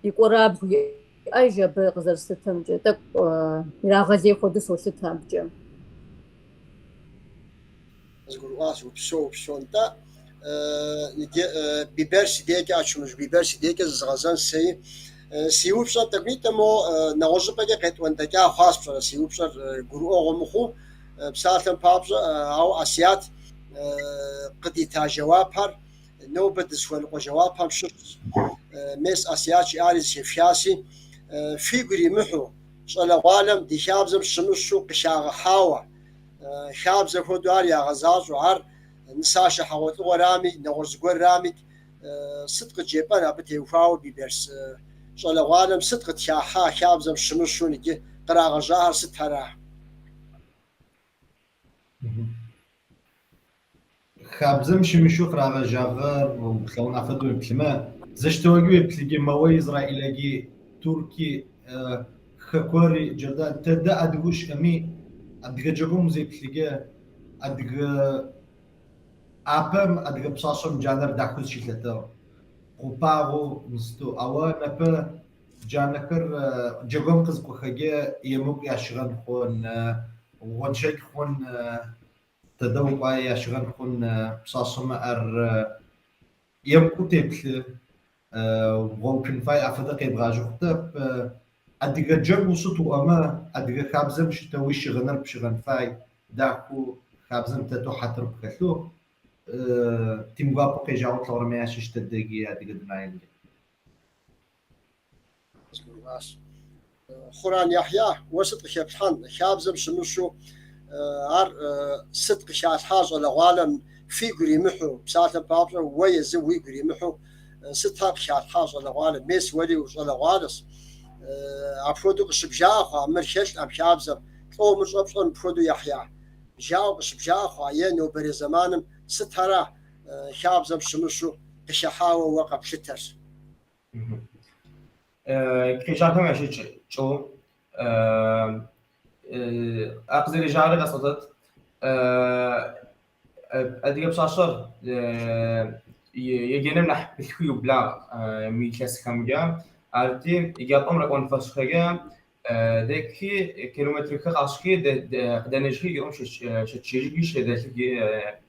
يقراب أجاب غزر ستم جتك راغزي خودس وستم جم أقول واسو بسو أنت بيبرش ديك أشمش بيبرش ديك زغزان سيوب شر تقريبا مو نغوش بقى قط وانت جا خاص بشر سيوب شر جرو أغمخو بسالتن بابز أو أسيات قدي تجواب هر نوبة سوال وجواب هم شخص مس أسيات شعاري شفياسي في قري محو صار غالم دي شابزم شنوشو قشاغ حاوة شابزم هو دوار يا غزاز وعر نساشة حوت ورامي نورز رامي صدق جيبان أبتي وفاو بيبرس شغل غالم صدق تشاحا شابزم شمشون يجي قراغ جاهر ستهرا خابزم شمشو قراغ جاغر وبخلون أفدو بكلمة زشتوجي بتلقي موي إسرائيلي تركي خكوري جردان تدا أدغوش أمي أدغ جبوم زي بتلقي أدغ أبم أدغ بصاصم جانر داخل شيلته قبارو نستو أوا نبى جانكر جبوم قزقو خجى يموك يشغل خون ونشك خون تدوق يشغل خون بصاصم يمكو تبل ممكن فاي أفضل يبغى جوكتب أديك جب وصوتو أما أديك خابزم شتويش غنر بشغن فاي داكو خابزم تتو حتر بكتلو تيمغا بوكي جاو طور مياش اشتدقي أديك دناين خوران يحيى وسط خبحان خابزم شمشو عر صدق شات حاجة لغالم في قري محو بساتن بابر ويزوي قري محو ستها بشات حاجة لغالم ميس ولي وصل غالس عفودو قشبجاخا مرشش أم شابزم تو مش أبصر بفودو يحيى جاو قشبجاخا ينو بري زمانم ستها شابزم شمشو قشحاوة وقب شتر كيشاكم يشيل شو أقدر يجاري قصدت أديك بشاشر يجينا منح بتخيو بلا ميكاس كمجا أرتي يجاب أمرك ونفس خجا دكي كيلومتر كعشقي دنيجي يوم شتشيجيش دكي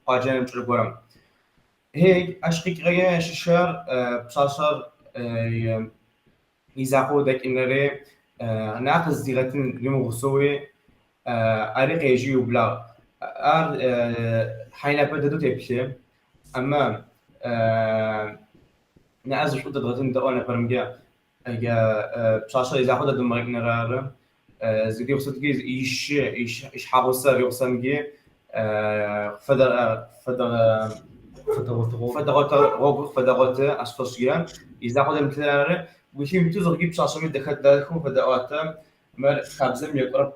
قاجن تربورم هي عشقي كريه ششر بشاشر يزاقو دك إنري ناقص ديرتين لمغسوي أريق يجي وبلا حين بدأت تبشر أما نعز شو تدرسين دقونا فرمجا بشاشة إذا خدت دمرك نرار زدي وصلت جيز إيش حاوسر يوصل فدرات أسفسيا إذا خدت مثلا وشي متوزر جيب بشاشة من دخلت داخل فدرات مر خابزم يقرب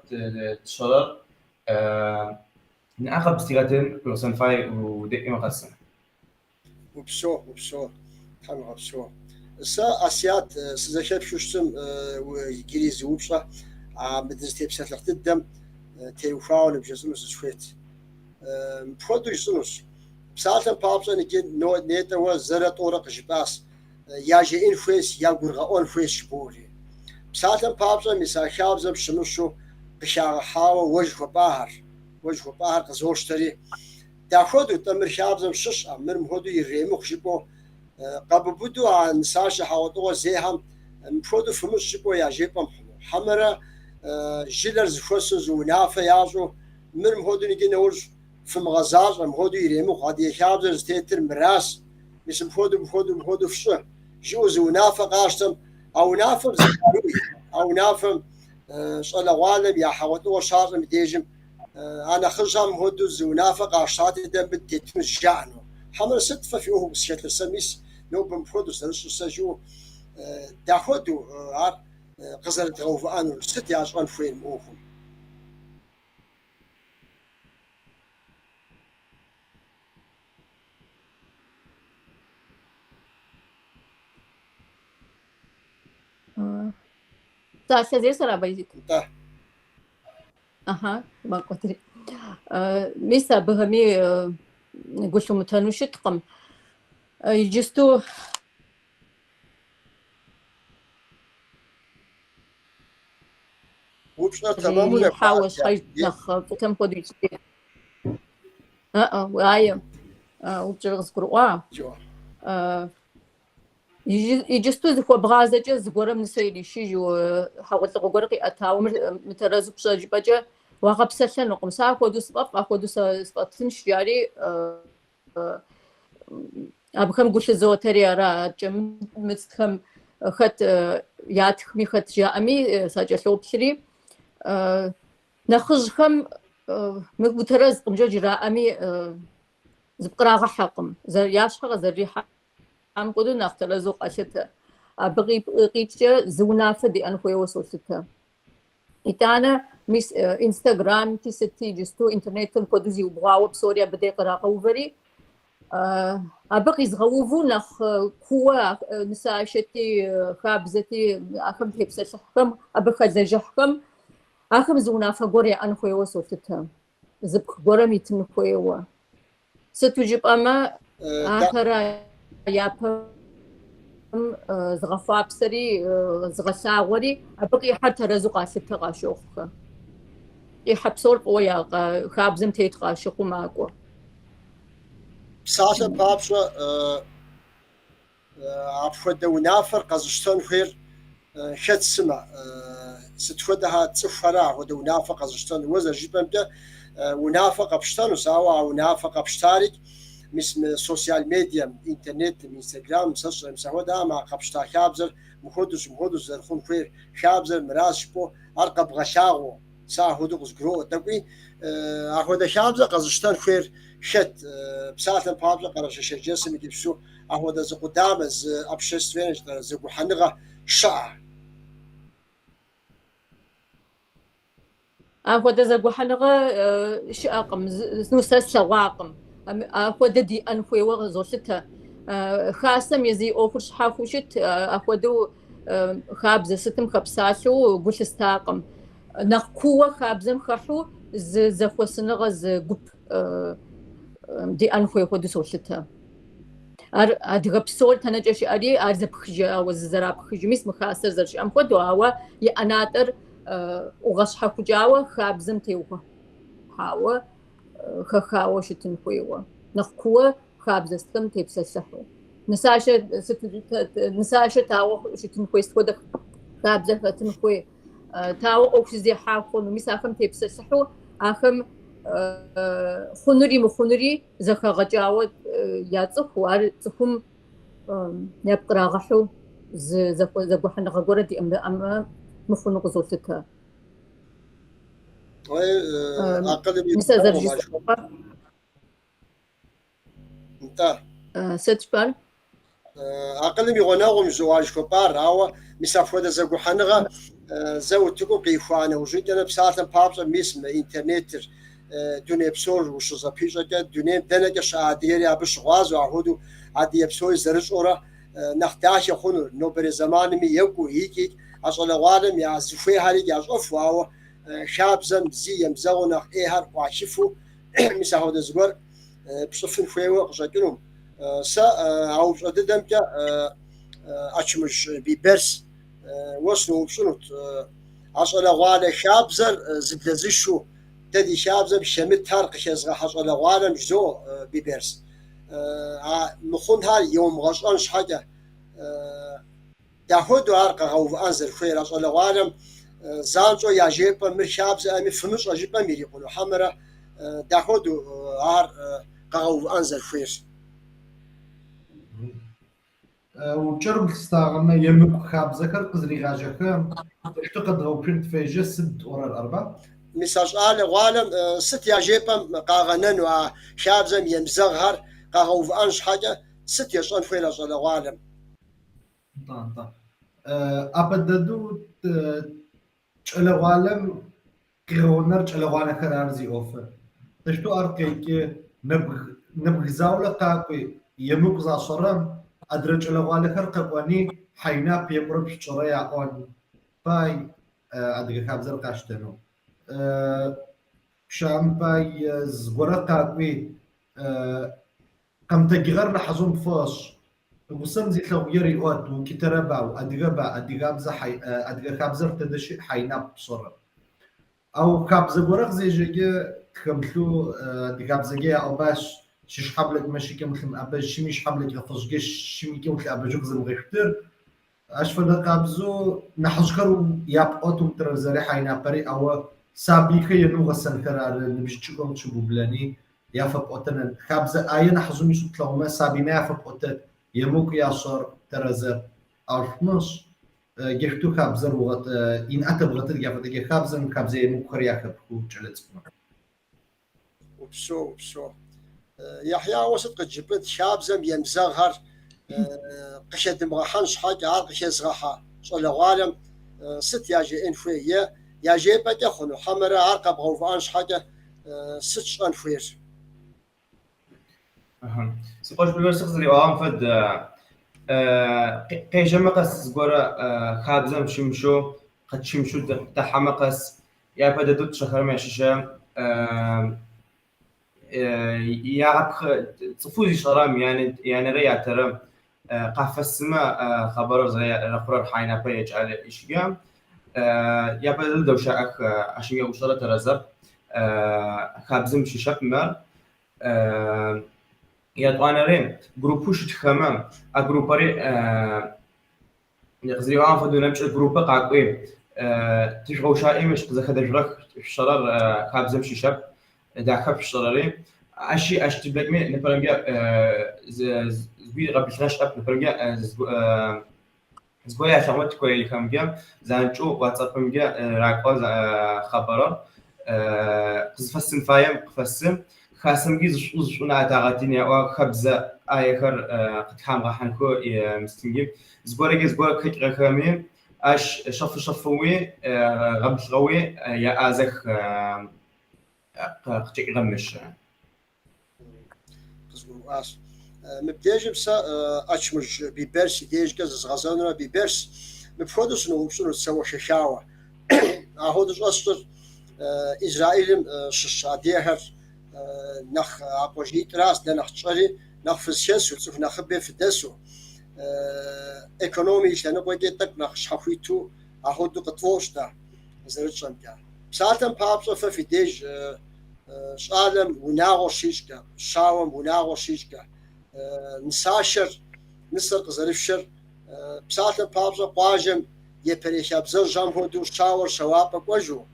تشرر نأخذ بستيرتين يوصل فاي ودقي مقسم وبشو حلو بشو سا أسيات سزكيب شوشتم وجريز وبشة مدرسة بسات لقدم تيوفاول بجسمس شويت بفضل يسنوس بساتن بابزن يجين نو نيتا وزرت أورق جباس ياجي إنفويس ياغورغا أنفويس شبوري بساتن بابزن مسا خابزم شنوشو بشاغ حاو وجه باهر قزوشتري داخودو تمر خابزم شش أمر مهودو يريمو خشبو قبل بدو عن ساشة حوضو زيهم مفروض فمش شبو يعجبهم حمرة جيلرز فوسز ونافة يازو من مهودو نجي نورج في مغازار مهودو يريمو قادي خابزر ستيتر مراس مش مهودو فشو جوز ونافة قاشتم أو نافم زكاروي أو نافم شغل غالب يا حوضو شارم ديجم أنا خرجام مهودو زونافة قاشتاتي دم بتتمش جعنو حمر صدفة فيه بسيط السميس نو بمفردو سرسو سجو داخدو عار قزر تغوفانو ست يعجبان فين موهم ساشا زي سرا بيزيك انت أها ما قلت ميسا بهمي قلت متنوش تقم يجستو وبشنا تمامنا يحاوش خيط نخ فتم قدي وعايم وبجرغز قروا يجستو ذكو بغازة زغورم نسيلي شيجو حاولت غورقي أتاو مترزو بشاجي بجا واقب سلسل نقم ساعة خودو سبق خودو سبقتن شجاري أبخم قلت زوتري أرا جم مستخم خد ياتخمي خد جامي ساجا لوبشري نخزخم مقبترز قمجو جرامي زبقراغ حقم ياش حق زريحة عم قدو نختار زوق أشته بقي قيتش زونافة دي أنخوي وصوصته إتانا مس إنستغرام تستي جستو إنترنت كودزي وبغاو بسوريا بدي قراءة وفري أبقي زغوفو نخ كوا نساشتي خابزتي أخم تبسش حكم أبقى زجحكم أخم زونافة قوري أنخوي وصوصته زبق قوري ميتن خويوا ستجيب أما آخر يابم زغفا بسري زغساغوري أبقي حتى رزقا ستغاشوخ يحبسور قويا خابزم تيتغاشوخ ماكو بساعة بابشة عفوا ونافر قزشتون خير شد سما ستفدها تصفرا ونافق قزشتون وزر جيبم ده ونافق بشتان وساوا ونافق بشتارك مثل سوشيال ميديا انترنت انستغرام مسوا دا مع قبشتا خابزر مخدس زرخون خير خابزر مراس بو ارقب غشاغو سا هدوغز جرو دقي اخو خابزر قزشتان خير شت بساعة بابزر قرش شجسم يدبسو اخو دا زقو دامز ابشستوينج دا زقو حنغا شع أخو دا زقو حنغا شاقم نوسس سواقم أخو دا دي أنخوي وغزوشتها خاصم يزي أوفرش حافوشت أخو دو خابزة ستم خبساشو قوش استاقم نخكوة خابزم خحو زخو سنغا زقب دي أنخوي خو دو سوشتها أدغبسول تنجش أري أرزب خجا وزراب خجا ميس مخاسر زرش أم خدو هوا يأناتر وغش حافو جاوة خابزم تيوه هوا خاوة شتن خويوا نخكوة خابزة ستم تيبسسحو نساشة تاو شتن خوي سودك خابزة فتن خوي تاو أوش زي حافون ومساخم تيبسسحو آخم خنوري زخا غجاوة ياتسخ وار تخم يبقرا غحو زخو حنا غورة دي أما مخونو قزوتك مثل زرجي انت ستشبال أقل ميغوناغم زواج كبار أو مسافة دا زقو حنغا زود تكو قيفانا وجودنا بساعة بابسا ميسم إنترنت دوني بسول وشوزا بيجا دوني دنجا شعاديري أبش غاز وعهودو عادي بسول زرج أورا نختاش يخونو نوبر زمان مي يوكو هيكي أصلا غالم يا زفوي هاري يا زفو أو شابزم زي مزغنا إيهار وعشفو مسافة دا زغور بصفن فيو قشاكنهم سا أو أددم كا أشمش بيبرس وصلوا بشنوت أصلا غالة شابزر زبلزشوا تدي شابزر شمت تارق شزغة حصلا غالة مجزو بيبرس مخون هاي يوم غشانش حاجة داخدو عرق غوف أنزل خير أصلا غالة زانجو يا جيبا مر شابزر أمي فنوش أجيبا ميري يقولوا حمرة داخدو عرق غوف أنزل خير وجرب تستعمل يمك خاب ذكر قزري غاجك اعتقد لو كنت في جسد ورا الأربعة مساج آل غالم ست يا جيبا قاغنن وشاب زم يمزغهر قاغو في أنش حاجة ست يشان فيلا جل غالم طن أبددو تشل غالم كرونر تشل غالم كرارزي أوفر تشتو أركيك نبغ زاولة قاقي يمك زا صرم أدرج على غالك رقباني حينا بيمرب شريا أون باي أدرج خابزر قاشتنو شام باي زغرقا قوي قم تجغرنا حزوم فاش وسم زي لو يري أوت وكتربا أدرج حي أدرج خابزر تدش حينا بصرم أو خابز غرق زي جي خملو أدرج خابزجي أو باش شش حبلك ماشي كمثل أبج شميش حبلك غفصجش شمي كمثل أبج غزم غيختر أشفنا قابزو نحجكرو يابقوتو ترى زري حينا بري أو سابيك ينو غسن كرار نبجتشكم تشبو بلاني يافقوتنا خابزة آية نحزو ميسو تلاغما سابينا يافقوتت يموك ياسر ترى زر أرفمش جفتو خابزر وغت إن أتبغتت يافقوتك خابزن خابزة يموك خرياك بكو جلت وبسو يحيى وسط قد جبت شاب زم يمزغر قشد مغحنش حاجة قشد زغحة صلى غالم ست ياجي انفوية ياجي بك خنو حمرة عرقب غوفانش حاجة ست انفوير سقوش بالورسخ زري وام فد قيش مقص زغورا خابزم شمشو قد شمشو تحمقص يا بدا دوت شهر ما شيشة يعرف تصفوزي شرام يعني ريا ترى قاف السماء خبر زي الأخبار حينا بيج على إشجام يا بدل دوشة عشان يوصل ترزب خابزم شيشة مر يا طوانا رين جروبوش تخمم أجروباري يقصدي عام فدو نمشي جروبا قاقوي تشغل شائع مش إذا خد جرك في شرر خابزم شيشة داخل في الشراري أشي تبلك مين نفرنجا زبي قبل ثلاث أب نفرنجا زبويا شغلت كوي كمجا زانشو واتساب كمجا راكوز خبرة قصفسن فايم قفسن خاسم جيز شونا تعاتيني أو خبزة آخر قد خام راحنكو مستنجيب زبورة كيك رقمين أش شفوي غبل غوي يا أزخ قتك غمش قصبو مبدأ بسا أشمج بيبرس ديج كذا غزانا بيبرس مبفودس نوبسون تسوى ششاوة أهودش أصدر إسرائيل شاديهر نخ أبوجيت راس نخ تشري نخ فسيسو تسوف نخ بفدسو إقتصادي لأنه بيجتك نخ شحويتو أهودو قطوشتا زرتشان كا ساعتم بابسو في ديج شالم وناغو شيشكا شاوم وناغو شيشكا نساشر نسرق زرفشر بساعتم بابسو قواجم يبريش أبزر جام هودو شاور شوابك وجو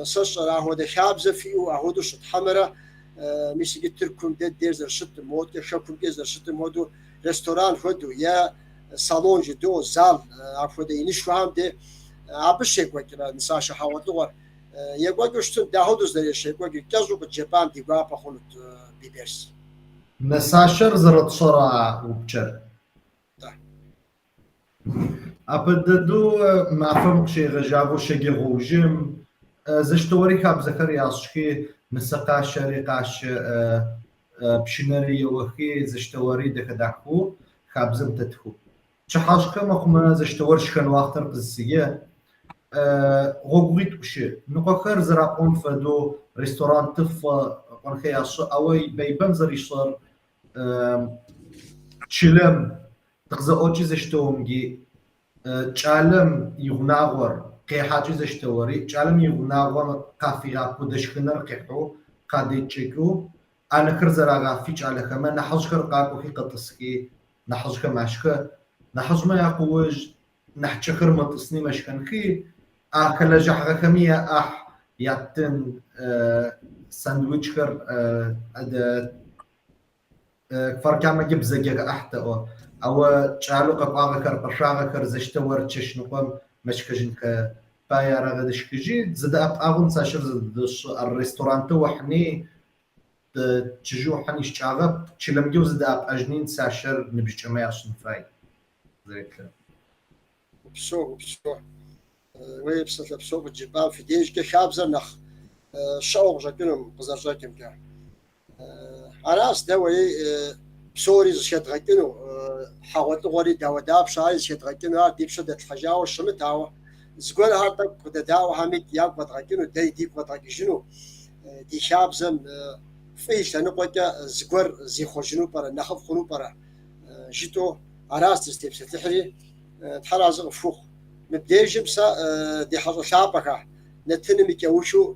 سشر أهود شابزة فيو أهودو شط حمرة ميسي تركم دير شط مود شكم دير شط مودو رستوران هودو يا صالون جدو زال أفود ينشوا هم ده عبشك وكلا نساشر حوادو يقول جوشتن داهودو زريش يقول جازو بالجبان ديقوا بخلط بيبرس نساشر زرت صرا وبشر أبددو ما فهمك شيء غجابو شيء غوجم زشتوري كاب زكريا شكي مسقا شريقاش بشنري وخي زشتوري دكداكو خابزم تتخو شحاشكا مخما زشتورش كان وقتر قزية غوغويت وشي نقاخر زراقون فدو ريستوران تف قنخياش اوي بيبن زريشر تشلم تغزا اوجي زشتومجي تشالم يغناغور قي حاجة زشتوري تشالم يغناغور كافيا بودشكنر قيحو قادي تشيكو انا كرزراغا فيش على كمان نحجكر قاكو في قطسكي نحجك ماشكا نحجما يقوج نحجكر مطسني مشكنكي كلا جحغا كمية ياتن ساندويتش كر فرقا ما جيب زجاجة أحتا أو تشالو قطعة كر برشاغة كر زشتور تشش نقوم مشكجن بايا رغدش كجي زد أغن ساشر زدش الريستوران توحني تجو حني شاغب تشلم جو زد أجنين ساشر نبيش ما يعشن فاي زي كده بسو ويبسط بسو بالجبال في ديج كشابزة نخ شوق جاكنهم قزر جاكم كا عراس دوي بسوري زشيت غاكنو حاولت غوري داوداب شاي زشيت غاكنو ديب شدت الحجاوة الشمت هاوا زقول هاتا قد داو حميد ياك غاكنو ديب غاكنو دي شابزم فيش لأنه قوتا زقور زي خوشنو برا نخف خنو برا جيتو عراس تستيب ستحري تحراز فوق مبدأ بسا دي حاجة شابكة نتنمي كوشو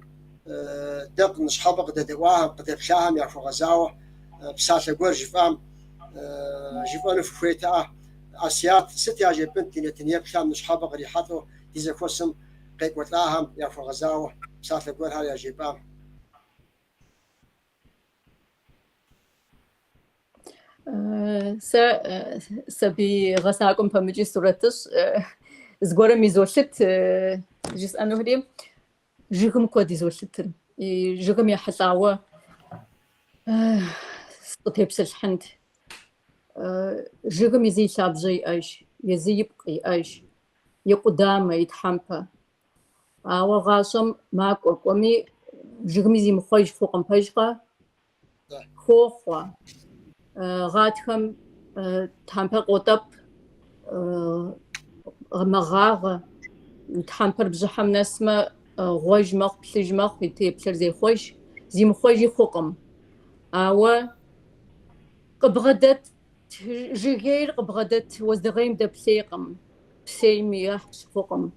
دق نصحابك قد دواهم قد بشاهم يعرفوا غزاوة بساسة قور جفام جفان في خويتا أسيات ستة عجب بنتي نتنيا بشام نصحابك ريحاتو إذا كوسم قيق وتلاهم يعرفوا غزاوة بساسة قور هاي عجبام سبي غساكم فمجي سورتش زغورا ميزولت جس أنو هدي جيكم كودي زولتن جيكم يا حلاوة къытепсэлъхьынт. Жыгым езы и лъабжьэ иӏэжь, езы ипкъ иӏэжь, и къудамэ, и тхьэмпэ. Ауэ гъащӏэм макӏуэ кӏуэми жыгми зимыхъуэж хъукъым, пэжкъэ? Хохъуэ. Гъатхэм тхьэмпэр къотӏэп, мэгъагъэ. Тхьэмпэр бжьыхьэм нэсмэ, гъуэж мэхъу, плъыжь мэхъу, и теплъэр зехъуэж. Зимыхъуэжи хъукъым. Ауэ къыбгъэдэт, жыгейр къыбгъэдэт, уэздыгъейм дэплъейкъым. Псейм ехьщ хъукъым.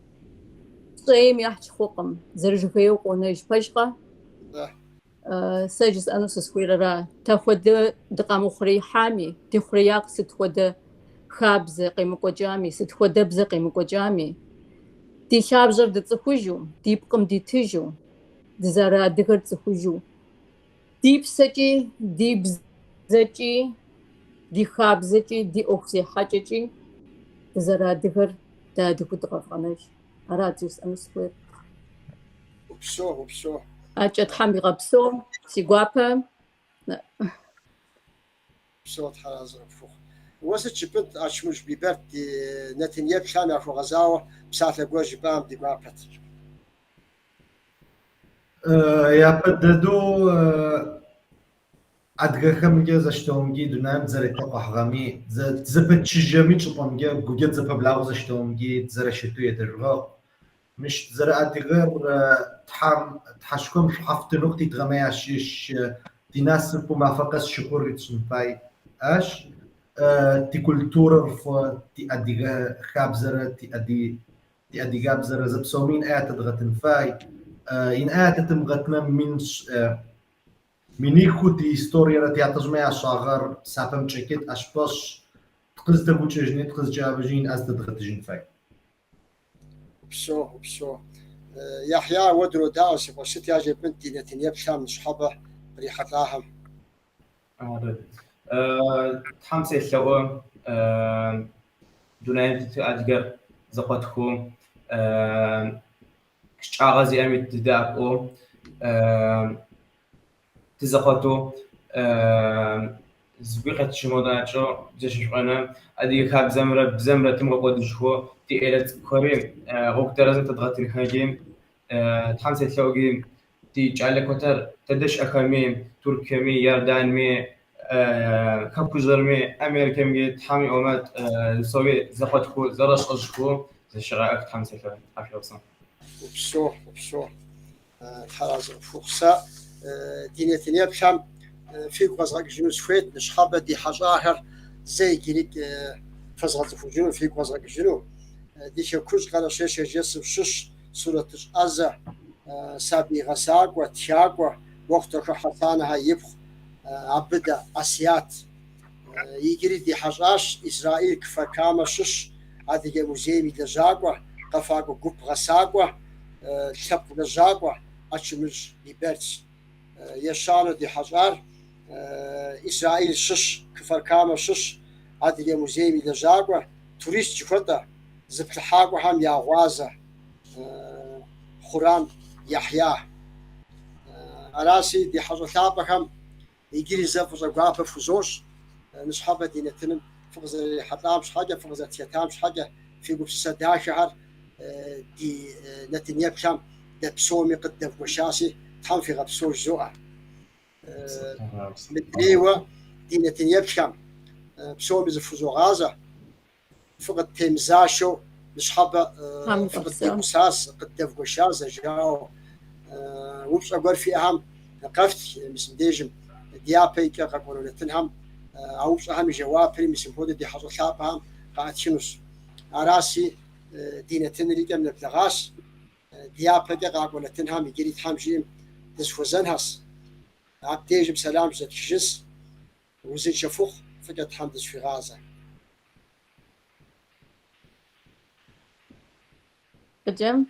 Пщӏейм ехьщ хъукъым. Зэрыжыхуейуэ къонэж, пэжкъэ? Сэ жысӏэну сысхуейрара. Тэхуэдэ дыкъамыхъуреихьами, ди хъуреягъ сыт хуэдэ хабзэ къемыкӏуэкӏами, сыт хуэдэ бзэ къемыкӏуэкӏами. Ди лъабжьэр дыцӏыхужу, ди пкъым дитыжу, дызэрыадыгэр цӏыхужу. Ди псэкӏи, ди бзэкӏи, ди хабзэкӏи, ди ӏуэху зехьэкӏэкӏи дызэрыадыгэр дэадыгу дыкъэвгъэнэж. Арат жысӏэну сыхуейр. Упсо. ӏэкӏэ Тхьэм игъэпсэу, си гуапэ. Псо тхьэразэфыхъу. Уэ сыт жыпӏэнт Ачмыж Биберт ди Нэтынье плъам яхуэгъэзауэ псалъэ гуэр жыпӏам ди гуапэт. Япэ дэду адыгэхэмгьэ зэщтэгъуэмгьи дунаим зэретекъухьгъэми, зэпэтчыжэми щӏыпӏэмгьэ гугъэ зэпэблагъэу зэщтэгъуэмгьи зэрыщыту едыргъэӏу. Мыщ зэрыадыгэр тхьэшхуэм шӏухьэфтыну къытитӏгъэмэ ящыщ ди насыпу мафӏэ къэс щыхъур итщӏын фай ащ ди культурэр фӏы, ди адыгэ хабзэрэ, ди адыгабзэрэ зэпсэуми инӏэятэ дгъэтын фай. Инӏэятэ тымгъэтмэ миниху ди историерэ театражмэ ящагъэр сапэм чӏэкӏыт ащпӏэщ ткъыздэгъукӏыжыни, ткъызджабыжыни инӏэз дэдгъэтыжын фай. Упсо. Яхья уэ дродаӏуэ си къуэш сыт я жепӏэнт ди Нэтынье плъам ныщхьэбэ кърихьэлӏахэм. Тхьэм селъэӏуэ дунаим адыгэр зэкъуэтху шӏагъэ зиӏэм ит дыдэӏэпӏэу дызэкъуэту зыгуи къэтщымэу дэнэкӏэ зэщыщӏэна адыгэ хабзэмрэ бзэмрэ тым къэкӏуэдыжыхуэу ди ӏейрэ цӏыкӏухэри гъуэгу дэрэзым тэдгъэтынхэкӏи Тхьэм селъэӏуэкӏи ди кӏалэ куэтэр дэдэщӏэхэми, Туркиями, Иорданми, Кавкажэрми, Америкэмги Тхьэм и ӏуэмэ зыпсэуи зэкъуэтху, зэрэщӏэжьху зэщыгъаӏэх Тхьэм селъэӏуэ. Упсо. Тхьэразэфыхъу. Сэ ди Нэтынье плъам фигу къэзгъэкӏыжыну схуейт, ныщхьэбэ ди хьэщӏахэр зэи иджыри фэзгъэцӏыхужыну, фигу къэзгъэкӏыжыну. Ди Хекущ Къэрэщей Шэджэсым щыщ Сурэтыщӏ ӏэзэ, Сабий Гъэсакӏуэ, Тякӏуэ, Уэхътохэ Хьэсанхьэ ипхъу, Абыдэ, Асият. Иджыри ди хьэщӏащ Израиль Кфакамэ щыщ Адыгэ музейм и лэжьакӏуэ, къэфакӏуэ гуп гъэсакӏуэ, лъэпкъ лэжьакӏуэ Ачмыж Биберт. Ещанэу ди хьэщӏар Израиль щыщ, Кфакамэ щыщ Адыгэ музейм и лэжьакӏуэ, турист жыхуэтӏэ, зыплъыхьакӏуэхэм я гъуазэ Хъурам Яхья. Араси ди хьэщӏэ лъапӏэхэм иджыри зэ фӏыщӏэ гуапэ фхузощ. Ныщхьэбэ ди Нэтыным фыкъызэрихьэлӏам щхьэкӏэ, фыкъызэрытетам щхьэкӏэ, фи гупсысэ дахэхэр ди Нэтынье плъам дэ псоми къыддэвгуэшаси Тхьэм фигъэпсэу жьоӏэ. Мыдрейуэ ди Нэтынье плъам псоми зыфхузогъазэ, фыкъыттемызашэу ныщхьэбэ фыкъыддегусас, къыддэвгуэшар зэжауэ. Упщӏэ гуэр фиӏэхэм къэфт мис мыбдежым дяпэ икӏэ къэкӏуэну Нэтынхэм а упщӏэхэм и жэуапри мис мыпхуэдэу ди хьэщӏэ лъапӏэхэм къаӏэтхынущ. Араси ди Нэтыныр икӏэм нэблагъащ. Дяпэкӏэ къакӏуэ Нэтынхэм иджыри Тхьэм жиӏэм дызыхуэзэнхэс. Абдежым сэлам зэтхыжыс, узыншэфыхъу, фӏыкӏэ Тхьэм дызыхуигъазэ. Быджэм